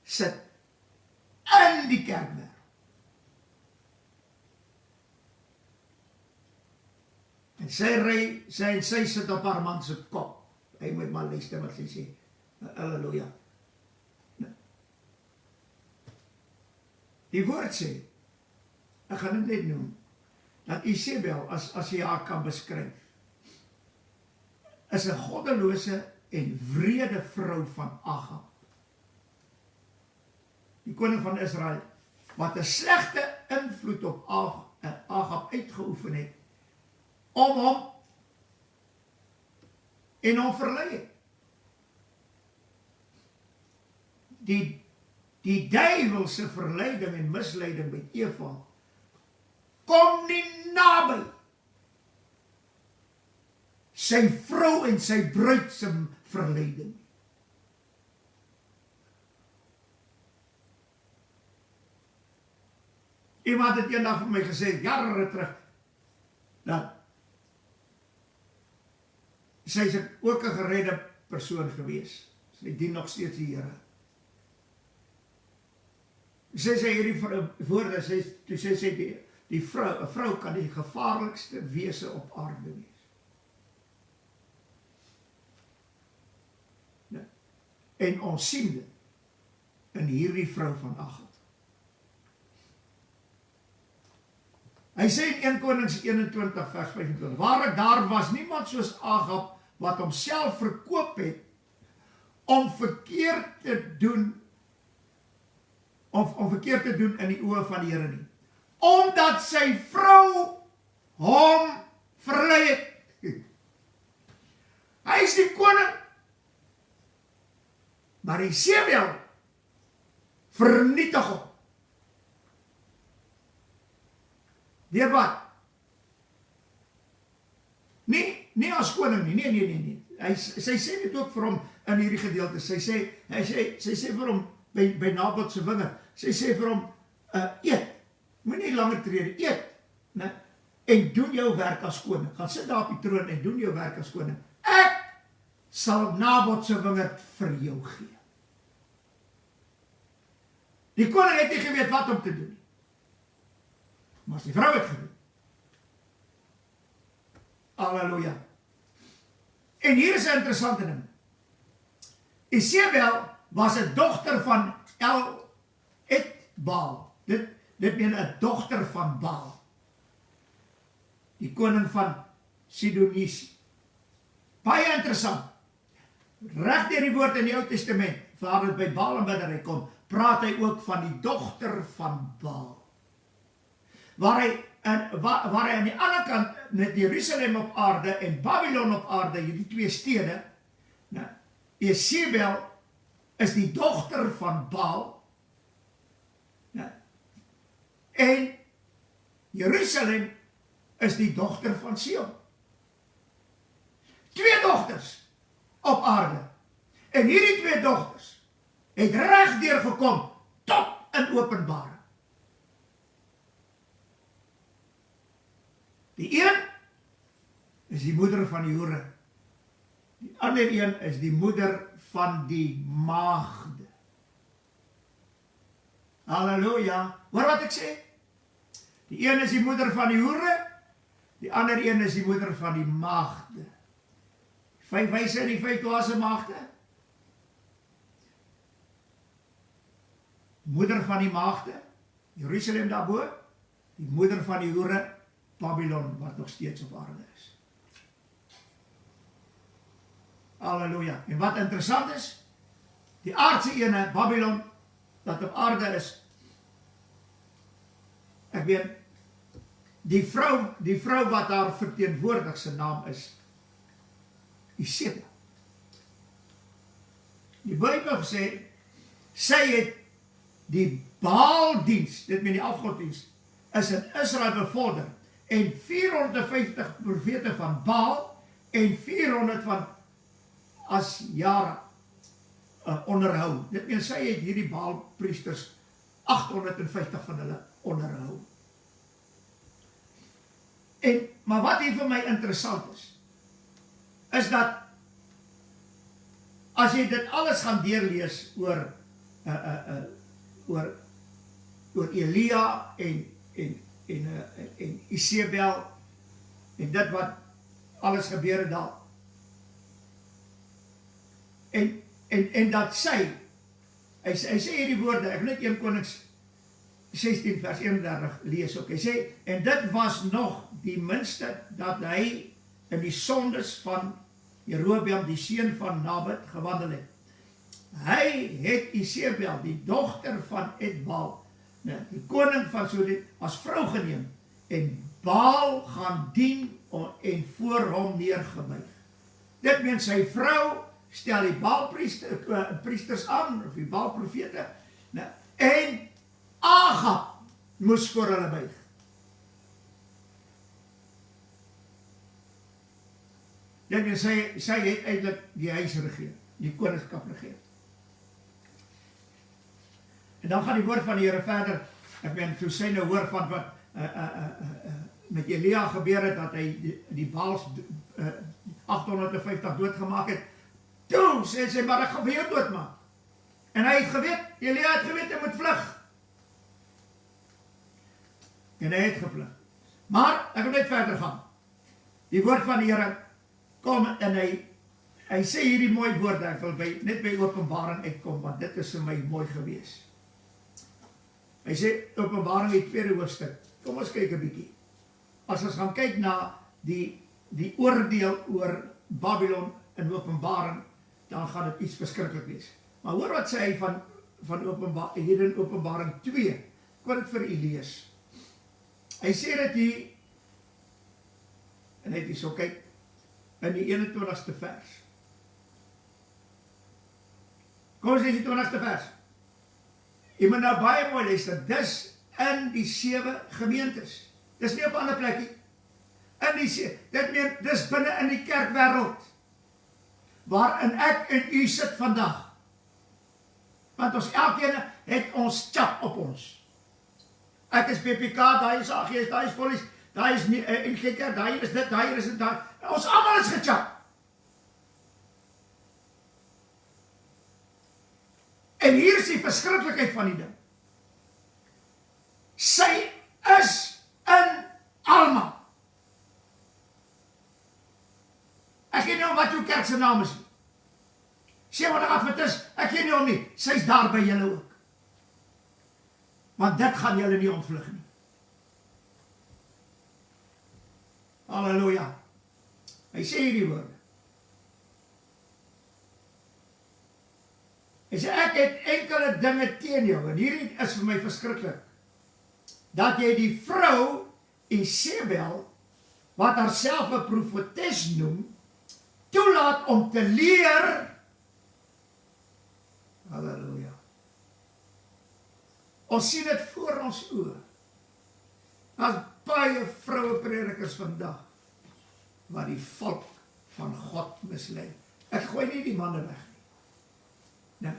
sit in die kerkwêreld. En sy sit op haar man se kop. Hy moet maar luister wat sy sê. Halleluja. Die woord sê, ek gaan dit net noem, dat Isebel, as jy haar kan beskryf, is 'n goddelose en wrede vrou van Agab. Die koning van Israel, wat 'n slegte invloed op Agab uitgeoefen het, om hom en hom verlei het. Die duiwelse verleiding en misleiding met Eva kom nie naby sy vrou en sy bruid se verleiding. Iemand het eendag vir my gesê, jare terug, dat sy is ook 'n geredde persoon gewees. Sy dien nog steeds die Here. Sy sê hierdie woorde, toe sê die vrou, 'n vrou kan die gevaarlikste wese op aarde wees. Ja. En ons sien dit in hierdie vrou van Agab. Hy sê in 1 Konings 21 vers 25, waarlik daar was niemand soos Agab wat homself verkoop het om verkeerd te doen in die oë van die Here nie. Omdat sy vrou hom verlei het. Hy is die koning. Maar Isebel vernietig hom. Deur wat? Nie as koning nie. Nee. Sy sê dit ook vir hom in hierdie gedeelte. Sy sê vir hom by Nabot se wingerd. Sy sê vir hom, eet. Moenie langer tree, eet. Ne? En doen jou werk as koning. Gaan sit daar op die troon en doen jou werk as koning. Ek sal Nabot se wingerd vir jou gee. Die koning het nie geweet wat om te doen. Maar die vrou het gedoen. Halleluja. En hier is 'n interessante ding. Isebel was 'n dogter van Baal. Dit meen 'n dogter van Baal. Die koning van Sidonisie. Baie interessant. Reg deur die woord in die Ou Testament, waar dit by Baal en biddery kom, praat hy ook van die dogter van Baal. Waar hy aan die ander kant met Jerusalem op aarde en Babylon op aarde, hierdie twee stede, Isebel is die dogter van Baal, en Jerusalem is die dogter van Sion. Twee dogters op aarde. En hierdie twee dogters het reg deur gekom tot in Openbaring. Die een is die moeder van die hoere. Die ander een is die moeder van die maagde. Halleluja. Hoor wat ek sê? Die een is die moeder van die hoere, die ander een is die moeder van die maagde. 5 wyse en die 5 dwaase maagde. Moeder van die maagde, Jerusalem daarbo, die moeder van die hoere, Babylon, wat nog steeds op aarde is. Halleluja. En wat interessant is, die aardse ene, Babylon, dat op aarde is, ek weet, die vrou wat haar verteenwoordig, sy naam is Isebel. Die Bybel sê, sy het die Baaldiens, dit meen die afgoddiens, is in Israel bevorder, en 450 profete van Baal, en 400 van Asjara onderhou. Dit meen, sy het hierdie Baalpriesters, 850 van hulle onderhou. Maar wat hier vir my interessant is dat as jy dit alles gaan deurlees oor Elia en Isebel en dit wat alles gebeur het daar. En dat hy sê hierdie woorde, ek net 1 Konings 16 vers 31 lees ook. Hy sê, en dit was nog die minste dat hy in die sondes van Jerobeam, die seun van Nabat, gewandel het. Hy het Isebel, die dogter van Etbaal, die koning van Sodom, as vrou geneem en Baal gaan dien en voor hom neergebuig. Dit meen sy vrou stel die Baalpriesters aan, of die Baalprofete, en Agab moes voor hulle buig. Dit meen sy het eintlik die huis regeer, die koningskap regeer. En dan gaan die woord van die Here verder. Ek meen, toe sy nou hoor van wat met Elia gebeur het, dat hy die Baals 850 doodgemaak het. Toe sê sy, maar ek gaan vir jou doodmaak. En hy het geweet, Elia het geweet, hy moet vlug. En hy het gevlug. Maar, ek wil net verder gaan. Die woord van die Here kom en hy sê hierdie mooi woorde, ek wil net by Openbaring uitkom, want dit is vir my mooi gewees. Hy sê, Openbaring die 2de hoofstuk, kom ons kyk 'n bietjie. As ons gaan kyk na die oordeel oor Babylon in Openbaring, dan gaan dit iets verskriklik wees. Maar hoor wat sê hy hier in Openbaring 2, ek wil dit vir u lees. Hy sê dit hier, en hy het hier so kyk, in die 21ste vers. Kom ons lees die 20ste vers. Jy moet nou baie mooi luister, dis in die 7 gemeentes. Dis nie op 'n ander plekkie. Dis binne in die kerkwêreld, waarin ek en u sit vandag. Want ons elkeen het ons chap op ons. Ek is PPK, daai is AGS, daai is Polies, daai is NGK, daai is dit, daai is dit, daai. Ons almal is gechap. En hier is die verskriklikheid van die ding. Sy is in almal. Ek weet nie om wat jou kerk se naam is nie. Sê wat ek advertis, ek weet nie om nie. Sy is daar by julle ook. Want dit gaan julle nie ontvlug nie. Halleluja. Hy sê hierdie woorde. Hy sê, ek het enkele dinge teen jou, en hierdie is vir my verskriklik, dat jy die vrou Isebel, wat haarself 'n profetes noem, toelaat om te leer. Halleluja. Ons sien dit voor ons oë. Daar's baie vroue predikers vandag, wat die volk van God mislei. Ek gooi nie die manne weg nie. Nee.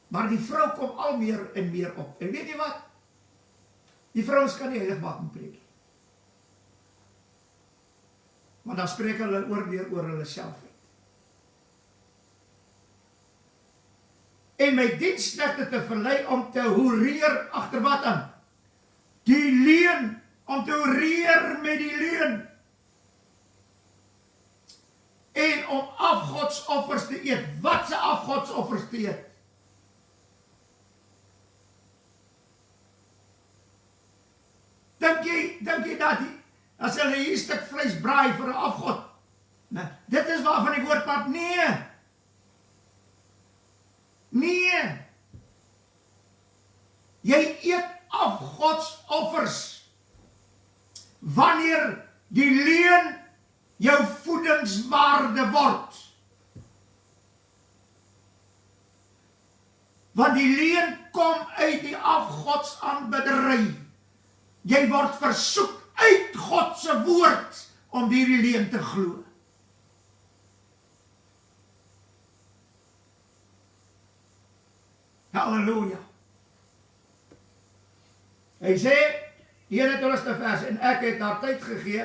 Maar die vrou kom al meer en meer op. En weet jy wat? Die vrouens kan nie heilig maak en preek. Want dan spreek hulle oor hulle self uit. En my diensknegte te verlei om te hoereer agter wat aan? Die leuen, om te hoereer met die leuen. En om afgodsoffers te eet. Wat se afgodsoffers te eet? Dink jy dat as hulle hier 'n stuk vleis braai vir 'n afgod? Nee, dit is waarvan die woord praat. Nee. Jy eet afgodsoffers wanneer die leuen jou voedingswaarde word. Want die leuen kom uit die afgodsaanbiddery. Jy word versoek uit God se woord om hierdie leuen te glo. Halleluja. Hy sê, die 21ste vers, en ek het daar tyd gegee,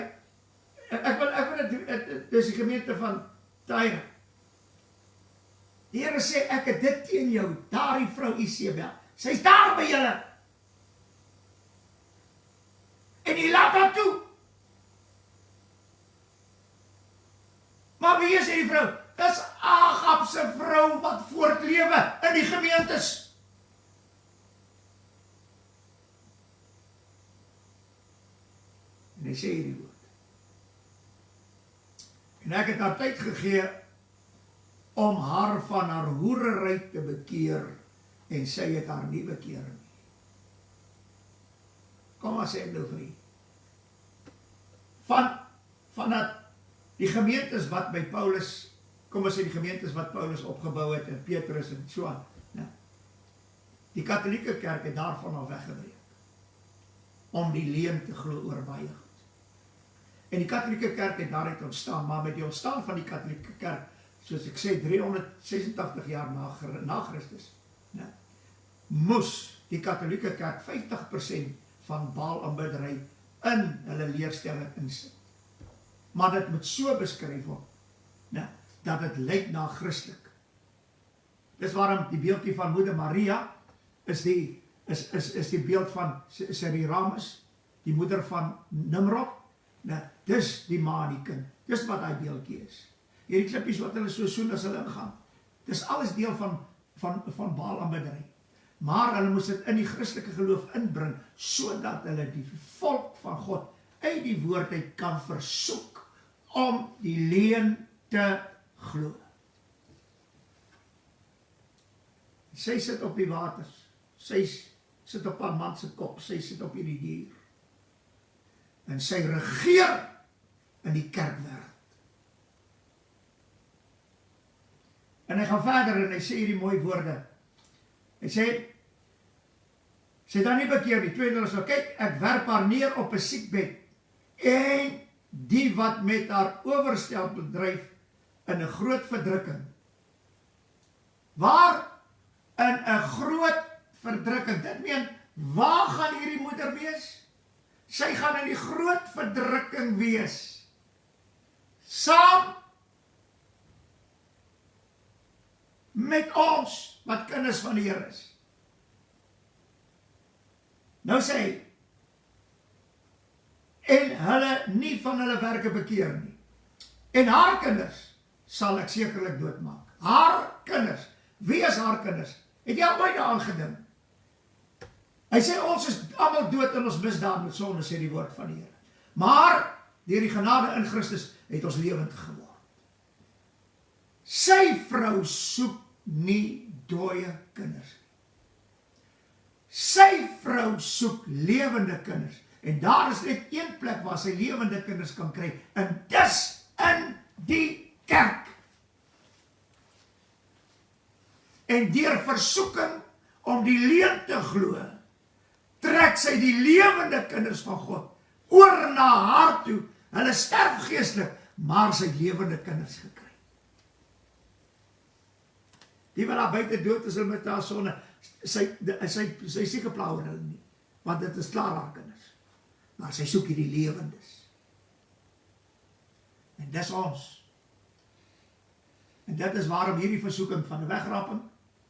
ek wil dit, dis die gemeente van Tyre. Die Here sê, ek het dit teen jou, daardie vrou Isebel. Sy is daar by julle. En jy laat haar toe. Maar wie is die vrou? Dis Agab se vrou wat voortlewe in die gemeentes. En hy sê hierdie woord. En ek het haar tyd gegee om haar van haar hoerery te bekeer, en sy het haar nie bekeer nie. Kom maar sê ek nou vir u. Vanat die gemeentes wat by Paulus, kom ons sê die gemeentes wat Paulus opgebou het, en Petrus en so aan, die katholieke kerk het daarvan al weggebreek, om die leuen te glo oor baie goed. En die katholieke kerk het daaruit ontstaan, maar met die ontstaan van die katholieke kerk, soos ek sê, 386 jaar na Christus, moes die katholieke kerk 50% van Baal-aanbiddery in hulle leerstelling insit. Maar dit moet so beskryf word, dat het lyk na Christelik. Dis waarom die beeldjie van Moeder Maria is die beeld van Semiramis, die moeder van Nimrod. Dis die ma en die kind. Dis wat die beeldjie is. Hierdie klippies wat hulle so soen as hulle ingaan. Dis alles deel van Baal-aanbiddery. Maar hulle moes dit in die Christelike geloof inbring, sodat hulle die volk van God uit die woord uit kan versoek om die leuen te glo. Sy sit op die waters, sy sit op haar man se kop, sy sit op hierdie dier. En sy regeer in die kerkwêreld. En hy gaan verder en hy sê hierdie mooi woorde. Hy sê, sy dan nie bekeer nie, 22, kyk, ek werp haar neer op 'n siekbed, en die wat met haar oorstel bedryf in 'n groot verdrukking. Waar? In 'n groot verdrukking. Dit meen, waar gaan hierdie moeder wees? Sy gaan in die groot verdrukking wees. Saam met ons, wat kinders van die Here is. Nou sê hy, en hulle nie van hulle werke bekeer nie. En haar kinders sal ek sekerlik doodmaak. Haar kinders. Wie is haar kinders? Het jy al ooit daaraan gedink? Hy sê ons is almal dood in ons misdaad met sonde, sê die woord van die Here. Maar deur die genade in Christus het ons lewend geword. Sy vrou soek nie dooie kinders. Sy vrou soek lewende kinders. En daar is net een plek waar sy lewende kinders kan kry. En dis in die kerk. En deur versoeking om die leuen te glo, trek sy die lewende kinders van God oor na haar toe. Hulle sterf geestelik, maar sy lewende kinders gekry. Die wat daar buite dood is met haar sonde, sy is nie gepla oor hulle nie, want dit is klaar haar kinders. Maar sy soek hierdie lewendes. En dis ons. En dit is waarom hierdie versoeking van 'n wegraping,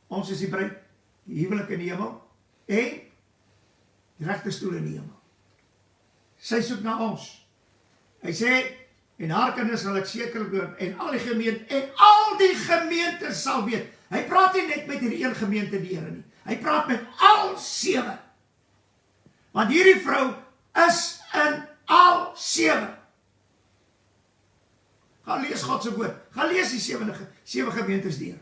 ons is die bruid, die huwelik in die hemel, en die regterstoel in die hemel. Sy soek na ons. Hy sê, en haar kinders sal ek sekerlik doen, en al die gemeentes sal weet. Hy praat nie net met hierdie een gemeente die Here nie. Hy praat met al 7. Want hierdie vrou is in al 7. Gaan lees God se woord. Gaan lees die 7 gemeentes deur.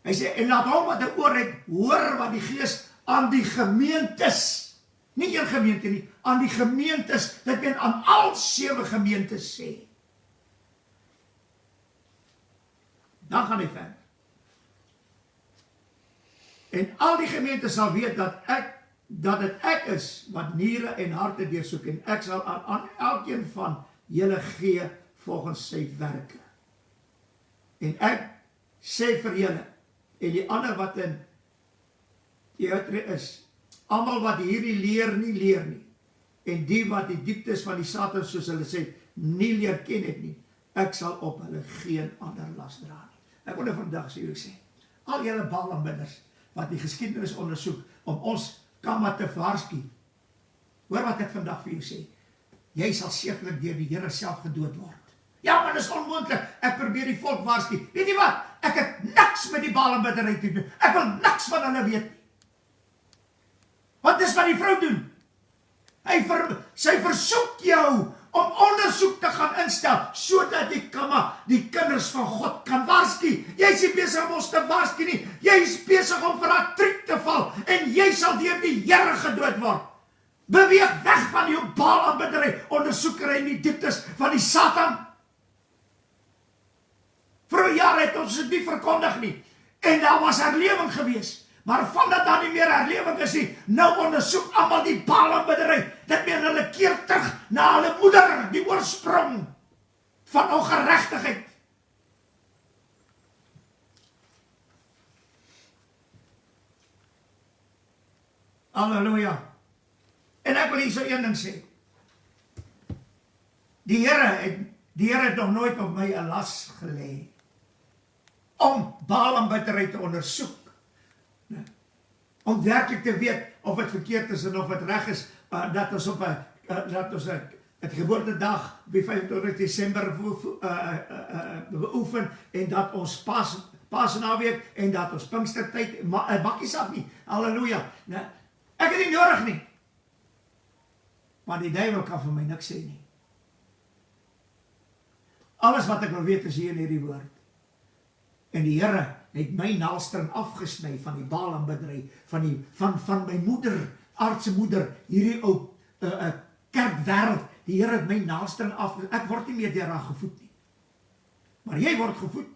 Hy sê, en laat hom wat 'n oor het, hoor wat die Gees aan die gemeentes, nie een gemeente nie, aan die gemeentes, dit meen aan al 7 gemeentes sê. Dan gaan hy verder. En al die gemeentes sal weet dat dit ek is wat niere en harte deursoek, en ek sal aan elkeen van julle gee volgens sy werke. En ek sê vir julle, en die ander wat in Thyatira is, almal wat hierdie leer nie, en die wat die dieptes van die Satan, soos hulle sê, nie leer ken het nie, ek sal op hulle geen ander las dra nie. Ek wil nou vandag sê, al julle Baal-aanbidders, wat die geskiedenis ondersoek, om ons kamma te waarsku. Hoor wat ek vandag vir jou sê, jy sal sekerlik deur die Here self gedood word. Ja, maar dit is onmoontlik, ek probeer die volk waarsku. Weet jy wat, ek het niks met die Baal-aanbiddery te doen, ek wil niks van hulle weet nie. Wat is wat die vrou doen? Sy versoek jou om ondersoek te gaan instel, sodat die kamma, die kinders van God kan waarsku. Jy is nie besig om ons te waarsku nie, jy is besig om vir haar triek te val, en jy sal deur die Here gedood word. Beweeg weg van jou Baal-aanbiddery, ondersoekery in die dieptes van die Satan. Vir 'n jaar het ons dit nie verkondig nie, en daar was herlewing gewees. Maar vandat daar nie meer herlewing is nie, nou ondersoek almal die Baal-aanbiddery. Dit meen hulle keer terug na hulle moeder, die oorsprong van ongeregtigheid. Halleluja. En ek wil hier so een ding sê. Die Here het nog nooit op my 'n las gelê om Baal-aanbiddery te ondersoek. Om werklik te weet of het verkeerd is en of het reg is, dat ons op het geboortedag by 25 Desember beoefen, en dat ons Paasnaweek en dat ons Pinkstertyd, makkie saak nie, halleluja. Ek het nie nodig nie. Maar die duiwel kan vir my niks sê nie. Alles wat ek wil weet is hier in hierdie woord. En die Here het my naelstring afgesny van die Baal-aanbiddery, van my moeder, aardse moeder, hierdie ou kerkwêreld. Die Here het my naelstring afgesny. Ek word nie meer deur haar gevoed nie. Maar jy word gevoed,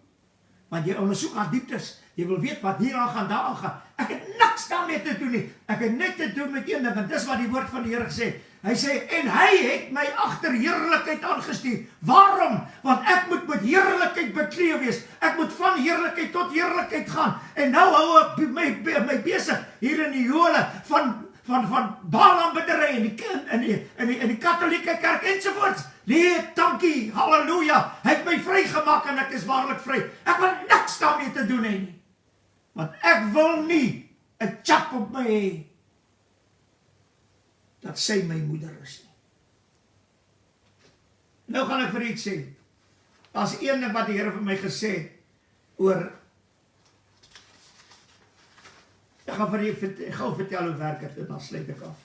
want jy ondersoek haar dieptes. Jy wil weet wat hier aan gaan, daar aan gaan. Ek het niks daarmee te doen nie. Ek het net te doen met een ding, en dis wat die woord van die Here gesê. Hy sê, en hy het my agter heerlikheid aangestuur. Waarom? Want ek moet met heerlikheid bekleed wees. Ek moet van heerlikheid tot heerlikheid gaan. En nou hou ek my besig hier in die jole van Baal-aanbiddery in die katholieke kerk ensovoorts. Nee, dankie, halleluja. Hy het my vrygemaak en ek is waarlik vry. Ek wil niks daarmee te doen hê nie. Want ek wil nie 'n chap op my hê dat sy my moeder is nie. Nou gaan ek vir iets sê. As een ding wat die Here vir my gesê het oor, ek gaan vir julle gou vertel hoe werk dit, en dan sluit ek af.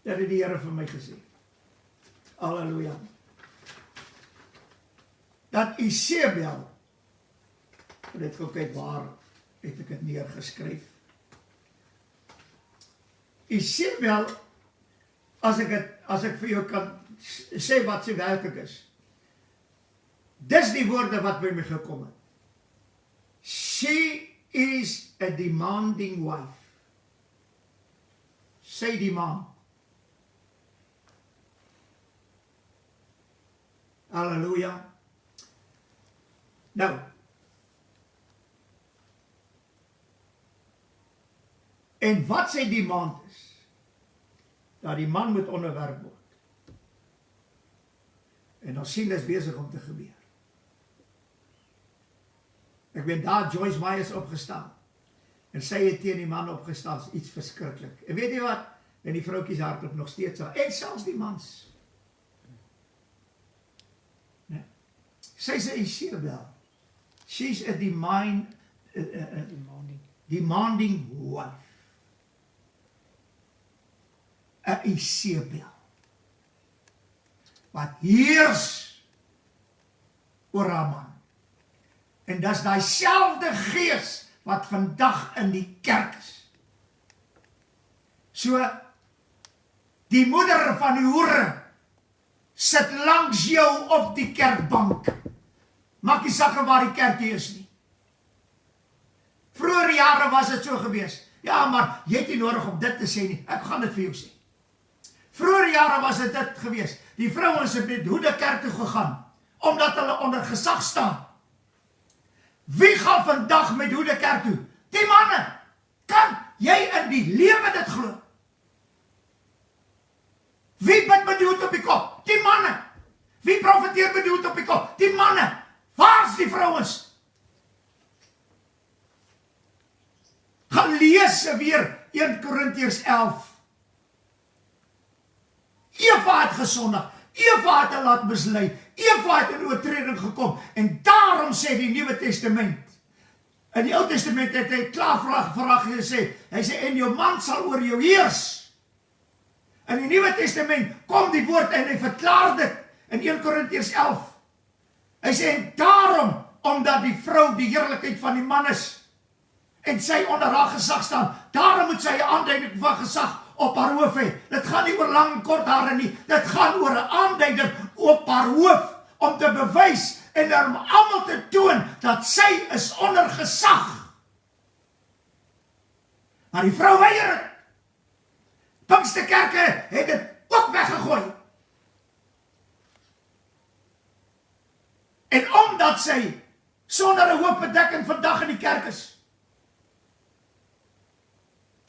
Dit het die Here vir my gesê. Halleluja. Dat Isebel, net gou kyk waar het ek dit neergeskryf. Isebel, as ek vir jou kan sê wat sy werklik is. Dis die woorde wat by my gekom het. She is a demanding wife. Sy demand. Halleluja. Nou, en wat sy demand is, dat die man moet onderwerp word. En ons sien dit besig om te gebeur. Ek weet daar Joyce Meyer opgestaan, en sy het teen die man opgestaan, iets verskriklik. En weet jy wat? En die vroukies hardloop nog steeds aan, en selfs die mans. Nee. Sy is 'n Isebel. She's a demanding wife. 'n Isebel. Wat heers oor haar man. En dis daai selfde gees wat vandag in die kerk is. So, die moeder van die hoere sit langs jou op die kerkbank. Maak nie saak waar die kerkie is nie. Vroeger jare was dit so gewees. Ja, maar jy het nie nodig om dit te sê nie. Ek gaan dit vir jou sê. Vroeger jare was dit gewees. Die vrouens het met hoede kerk toe gegaan, omdat hulle onder gesag staan. Wie gaan vandag met hoede kerk toe? Die manne. Kan jy in die lewe dit glo? Wie bid met die hoed op die kop? Die manne. Wie profeteer met die hoed op die kop? Die manne. Waar's die vrouens? Gaan lees weer 1 Korintiërs 11. Eva het gesondig, Eva het laat mislei, Eva het in oortreding gekom, en daarom sê die Nuwe Testament, in die Ou Testament het hy klaar vraag gesê, hy sê, en jou man sal oor jou heers. In die Nuwe Testament kom die woord en hy verklaar dit in 1 Korintiërs 11. Hy sê, en daarom, omdat die vrou die heerlikheid van die man is, en sy onder haar gesag staan, daarom moet sy 'n aanduiding van gesag op haar hoof hê. Dit gaan nie oor lang en kort hare nie, dit gaan oor 'n aanduiding op haar hoof, om te bewys en om almal te toon dat sy is onder gesag. Maar die vrou weier het. Pinksterkerke het dit ook weggegooi. En omdat sy sonder 'n hoofbedekking vandag in die kerk is,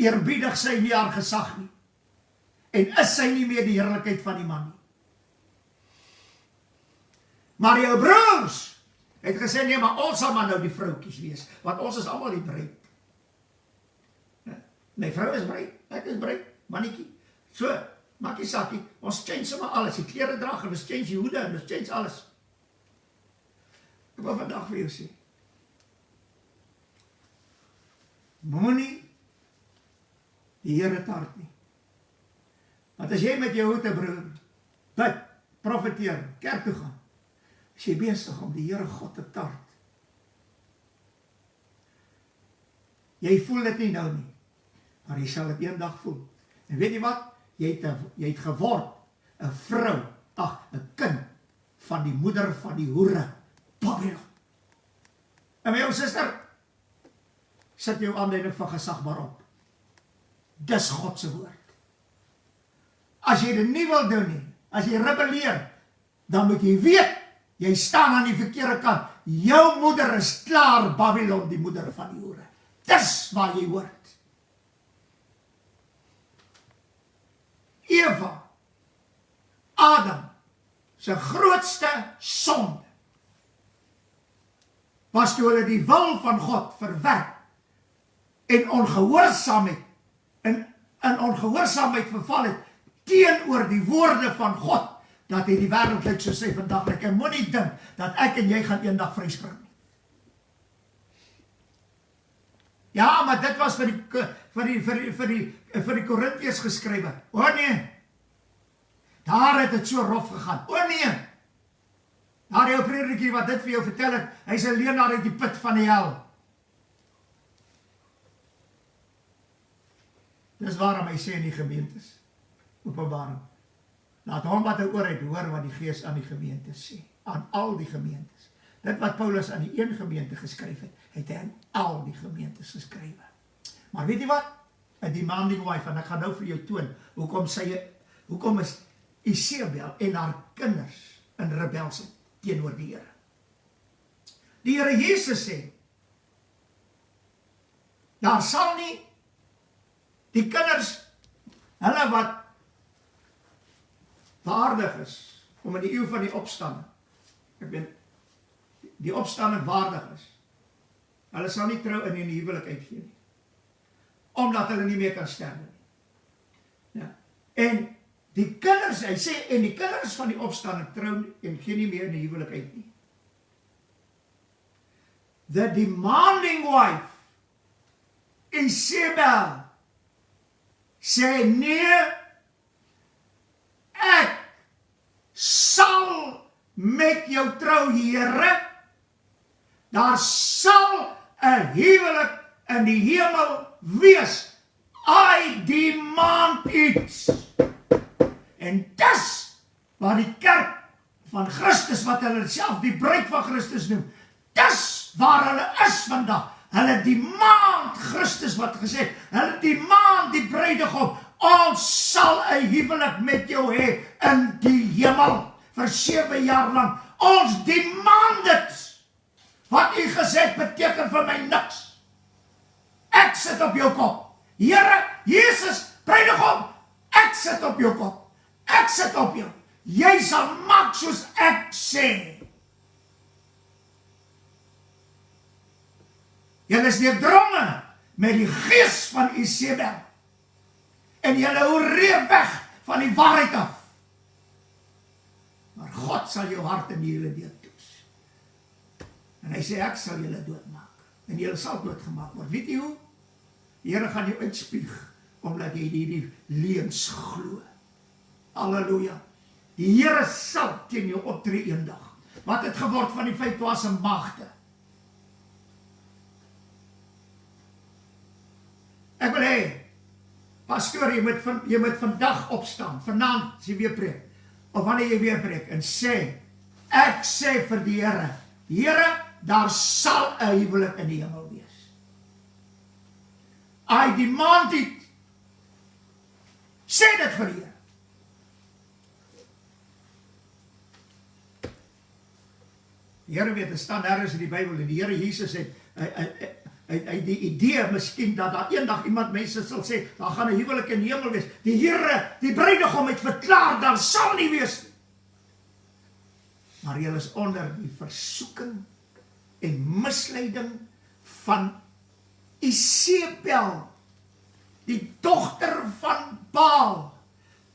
eerbiedig sy nie haar gesag nie, en is sy nie meer die heerlikheid van die man nie. Maar jou broers het gesê, nee, maar ons sal maar nou die vroukies wees, want ons is almal die bruid. My vrou is bruid, ek is bruid, mannetjie. So, maak nie saak nie, ons change sommer alles, die klere draag, en ons change die hoede, en ons change alles. Ek wil vandag vir jou sê, moenie die Here tart nie. Want as jy met jou hoete broer, bid, profeteer, kerk toe gaan, is jy besig om die Here God te tart. Jy voel dit nie nou nie, maar jy sal dit eendag voel. En weet jy wat? Jy het geword 'n vrou, 'n kind van die moeder van die hoere, Babylon. En my jou suster, sit jou aanduiding van gesag maar op. Dis God se woord. As jy dit nie wil doen nie, as jy rebelleer, dan moet jy weet, jy staan aan die verkeerde kant. Jou moeder is klaar Babylon, die moeder van die hoere. Dis waar jy hoort. Eva, Adam, sy grootste sonde, was toe hulle die wil van God verwerp, en ongehoorsaamheid, in ongehoorsaamheid verval het, teenoor die woorde van God, dat hy die wêreld lyk soos hy vandag lyk. Ek moet nie dink, dat ek en jy gaan eendag vryspring nie. Ja, maar dit was vir die Korintiërs geskrywe. O nee, daar het dit so rof gegaan. O nee, daar jou prediker wat dit vir jou vertel het, hy is 'n leenaar uit die put van die hel. Dis waarom hy sê in die gemeentes, Openbaring, laat hom wat 'n oor het hoor wat die Gees aan die gemeentes sê, aan al die gemeentes. Dit wat Paulus aan die een gemeente geskryf het, het hy aan al die gemeentes geskrywe. Maar weet jy wat? A demanding wife, en ek gaan nou vir jou toon, hoekom is Isabel en haar kinders in rebelse teenoor die Here. Die Here Jesus sê, daar sal nie die kinders, hulle wat waardig is, om in die eeu van die opstanding, die opstanding waardig is, hulle sal nie trou in die huwelik uitgee nie, omdat hulle nie meer kan sterwe nie. Ja. En die kinders, hy sê, en die kinders van die opstanding trou en gee nie meer in die huwelik uit nie. The demanding wife, Isabel, sê nee, ek sal met jou trou, Here, daar sal 'n huwelik in die hemel wees. I demand it. En dis waar die kerk van Christus, wat hulle self die bruid van Christus noem, dis waar hulle is vandag. Hulle demand Christus wat gesê, hulle demand die bruidegom, ons sal 'n huwelik met jou hê in die hemel vir 7 jaar lang. Ons demand dit. Wat u gesê het beteken vir my niks. Ek sit op jou kop. Here, Jesus, bruidegom, ek sit op jou kop. Ek sit op jou. Jy sal maak soos ek sê. Julle is deurdronge met die gees van Isebel. En julle oorreef weg van die waarheid af. Maar God sal jou hart en julle deurtoets. En hy sê, ek sal julle doodmaak. En julle sal doodgemaak word. Weet jy hoe? Die Here gaan jou uitspieg, omdat jy die leuns glo. Halleluja. Die Here sal teen jou optree eendag. Wat het geword van die feit was 'n maagde? Ek wil hê, pastoor, jy moet vandag opstaan, vanaand as jy weer preek, of wanneer jy weer preek, en sê, ek sê vir die Here, Here, daar sal 'n huwelik in die hemel wees. I demand it. Sê dit vir die Here. Die Here weet, staan nergens in die Bybel, en die Here Jesus het die idee miskien dat daar eendag iemand mense sal sê, daar gaan 'n huwelik in die hemel wees. Die Here, die bruidegom het verklaar, daar sal nie wees nie. Maar jy is onder die versoeking en misleiding van Isebel, die dogter van Baal,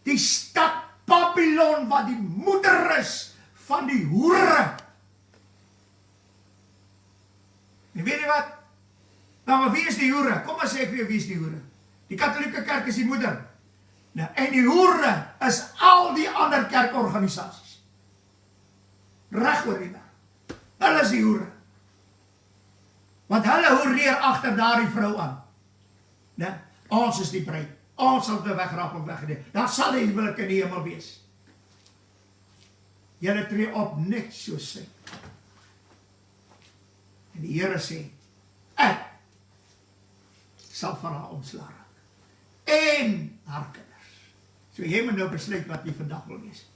die stad Babylon, wat die moeder is van die hoere. En weet jy wat? Nou, maar wie is die hoere? Kom maar sê ek vir jou, wie is die hoere? Die katholieke kerk is die moeder. Nou, en die hoere is al die ander kerkorganisasies. Reg oor die wêreld. Hulle is die hoere. Want hulle hoereer agter daardie vrou aan. Nee, ons is die bruid. Ons sal dit wegraap of weggeneem. Daar sal die huwelik in die hemel wees. Julle tree op net so sy. En die Here sê, ek sal van haar ontslaa raak. En haar kinders. So jy moet nou besluit wat jy vandag wil wees.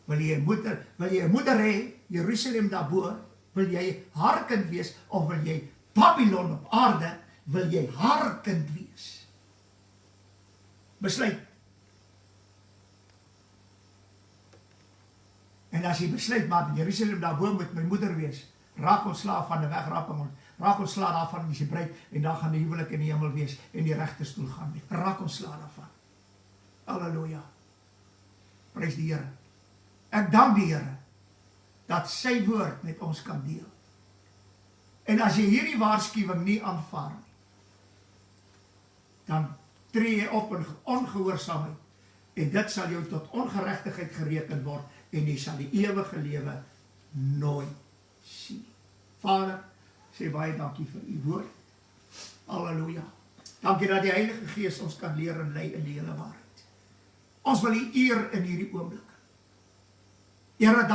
Wil jy 'n moeder hê, Jerusalem daarbo, wil jy haar kind wees, of wil jy Babylon op aarde, wil jy haar kind wees? Besluit. En as jy besluit, maar Jerusalem daarbo moet my moeder wees, raak ontslae van die wegraping, raak ontslae daarvan as jy bruid, en dan gaan die huwelik in die hemel wees, en die regterstoel gaan nie. Raak ontslae daarvan. Halleluja. Prys die Here. Ek dank die Here, dat sy woord met ons kan deel. En as jy hierdie waarskuwing nie aanvaar nie, dan tree jy op in ongehoorsaamheid, en dit sal jou tot ongeregtigheid gereken word, en jy sal die ewige lewe nooit sien. Vader, sê baie dankie vir u woord. Halleluja. Dankie dat die Heilige Gees ons kan leer en lei in die hele waarheid. Ons wil u eer in hierdie oomblik. Here,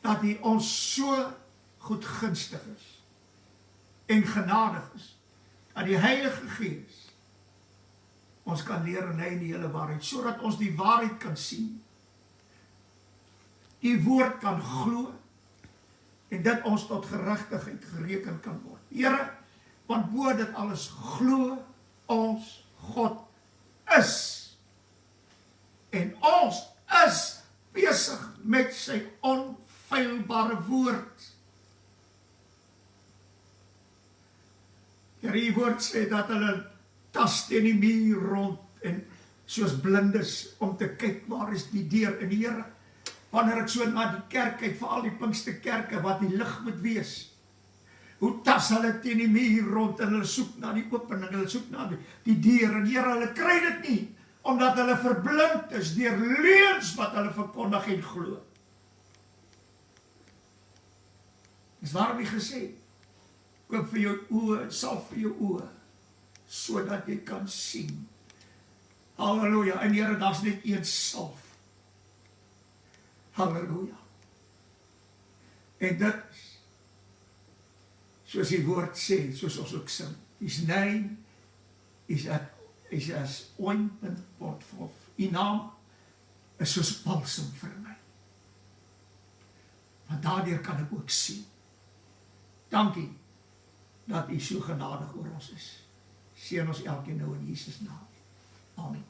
dat u ons so goedgunstig is en genadig is, dat die Heilige Gees ons kan leer en lei in die hele waarheid, sodat ons die waarheid kan sien, die woord kan glo, en dit ons tot geregtigheid gereken kan word. Here, want bo dit alles glo ons God is, en ons is besig met sy onfeilbare woord. Here, die woord sê dat hulle tas teen die muur rond, en soos blindes om te kyk, waar is die deur in die Here? Wanneer ek so na die kerk kyk, veral die Pinksterkerke, wat die lig moet wees, hoe tas hulle teen die muur rond, en hulle soek na die opening, hulle soek na die deur, en Here, hulle kry dit nie, omdat hulle verblind is deur leuns wat hulle verkondig en glo. Dis waarom hy gesê, koop vir jou oë, salf vir jou oë, sodat jy kan sien. Halleluja, en Here, daar's net een salf. Halleluja. En dit, soos die woord sê, soos ons ook sing, his name is as ointment pot of u naam is soos balsem vir my. Want daardeur kan ek ook sien. Dankie dat u so genadig oor ons is. Seën ons elkeen nou in Jesus naam. Amen.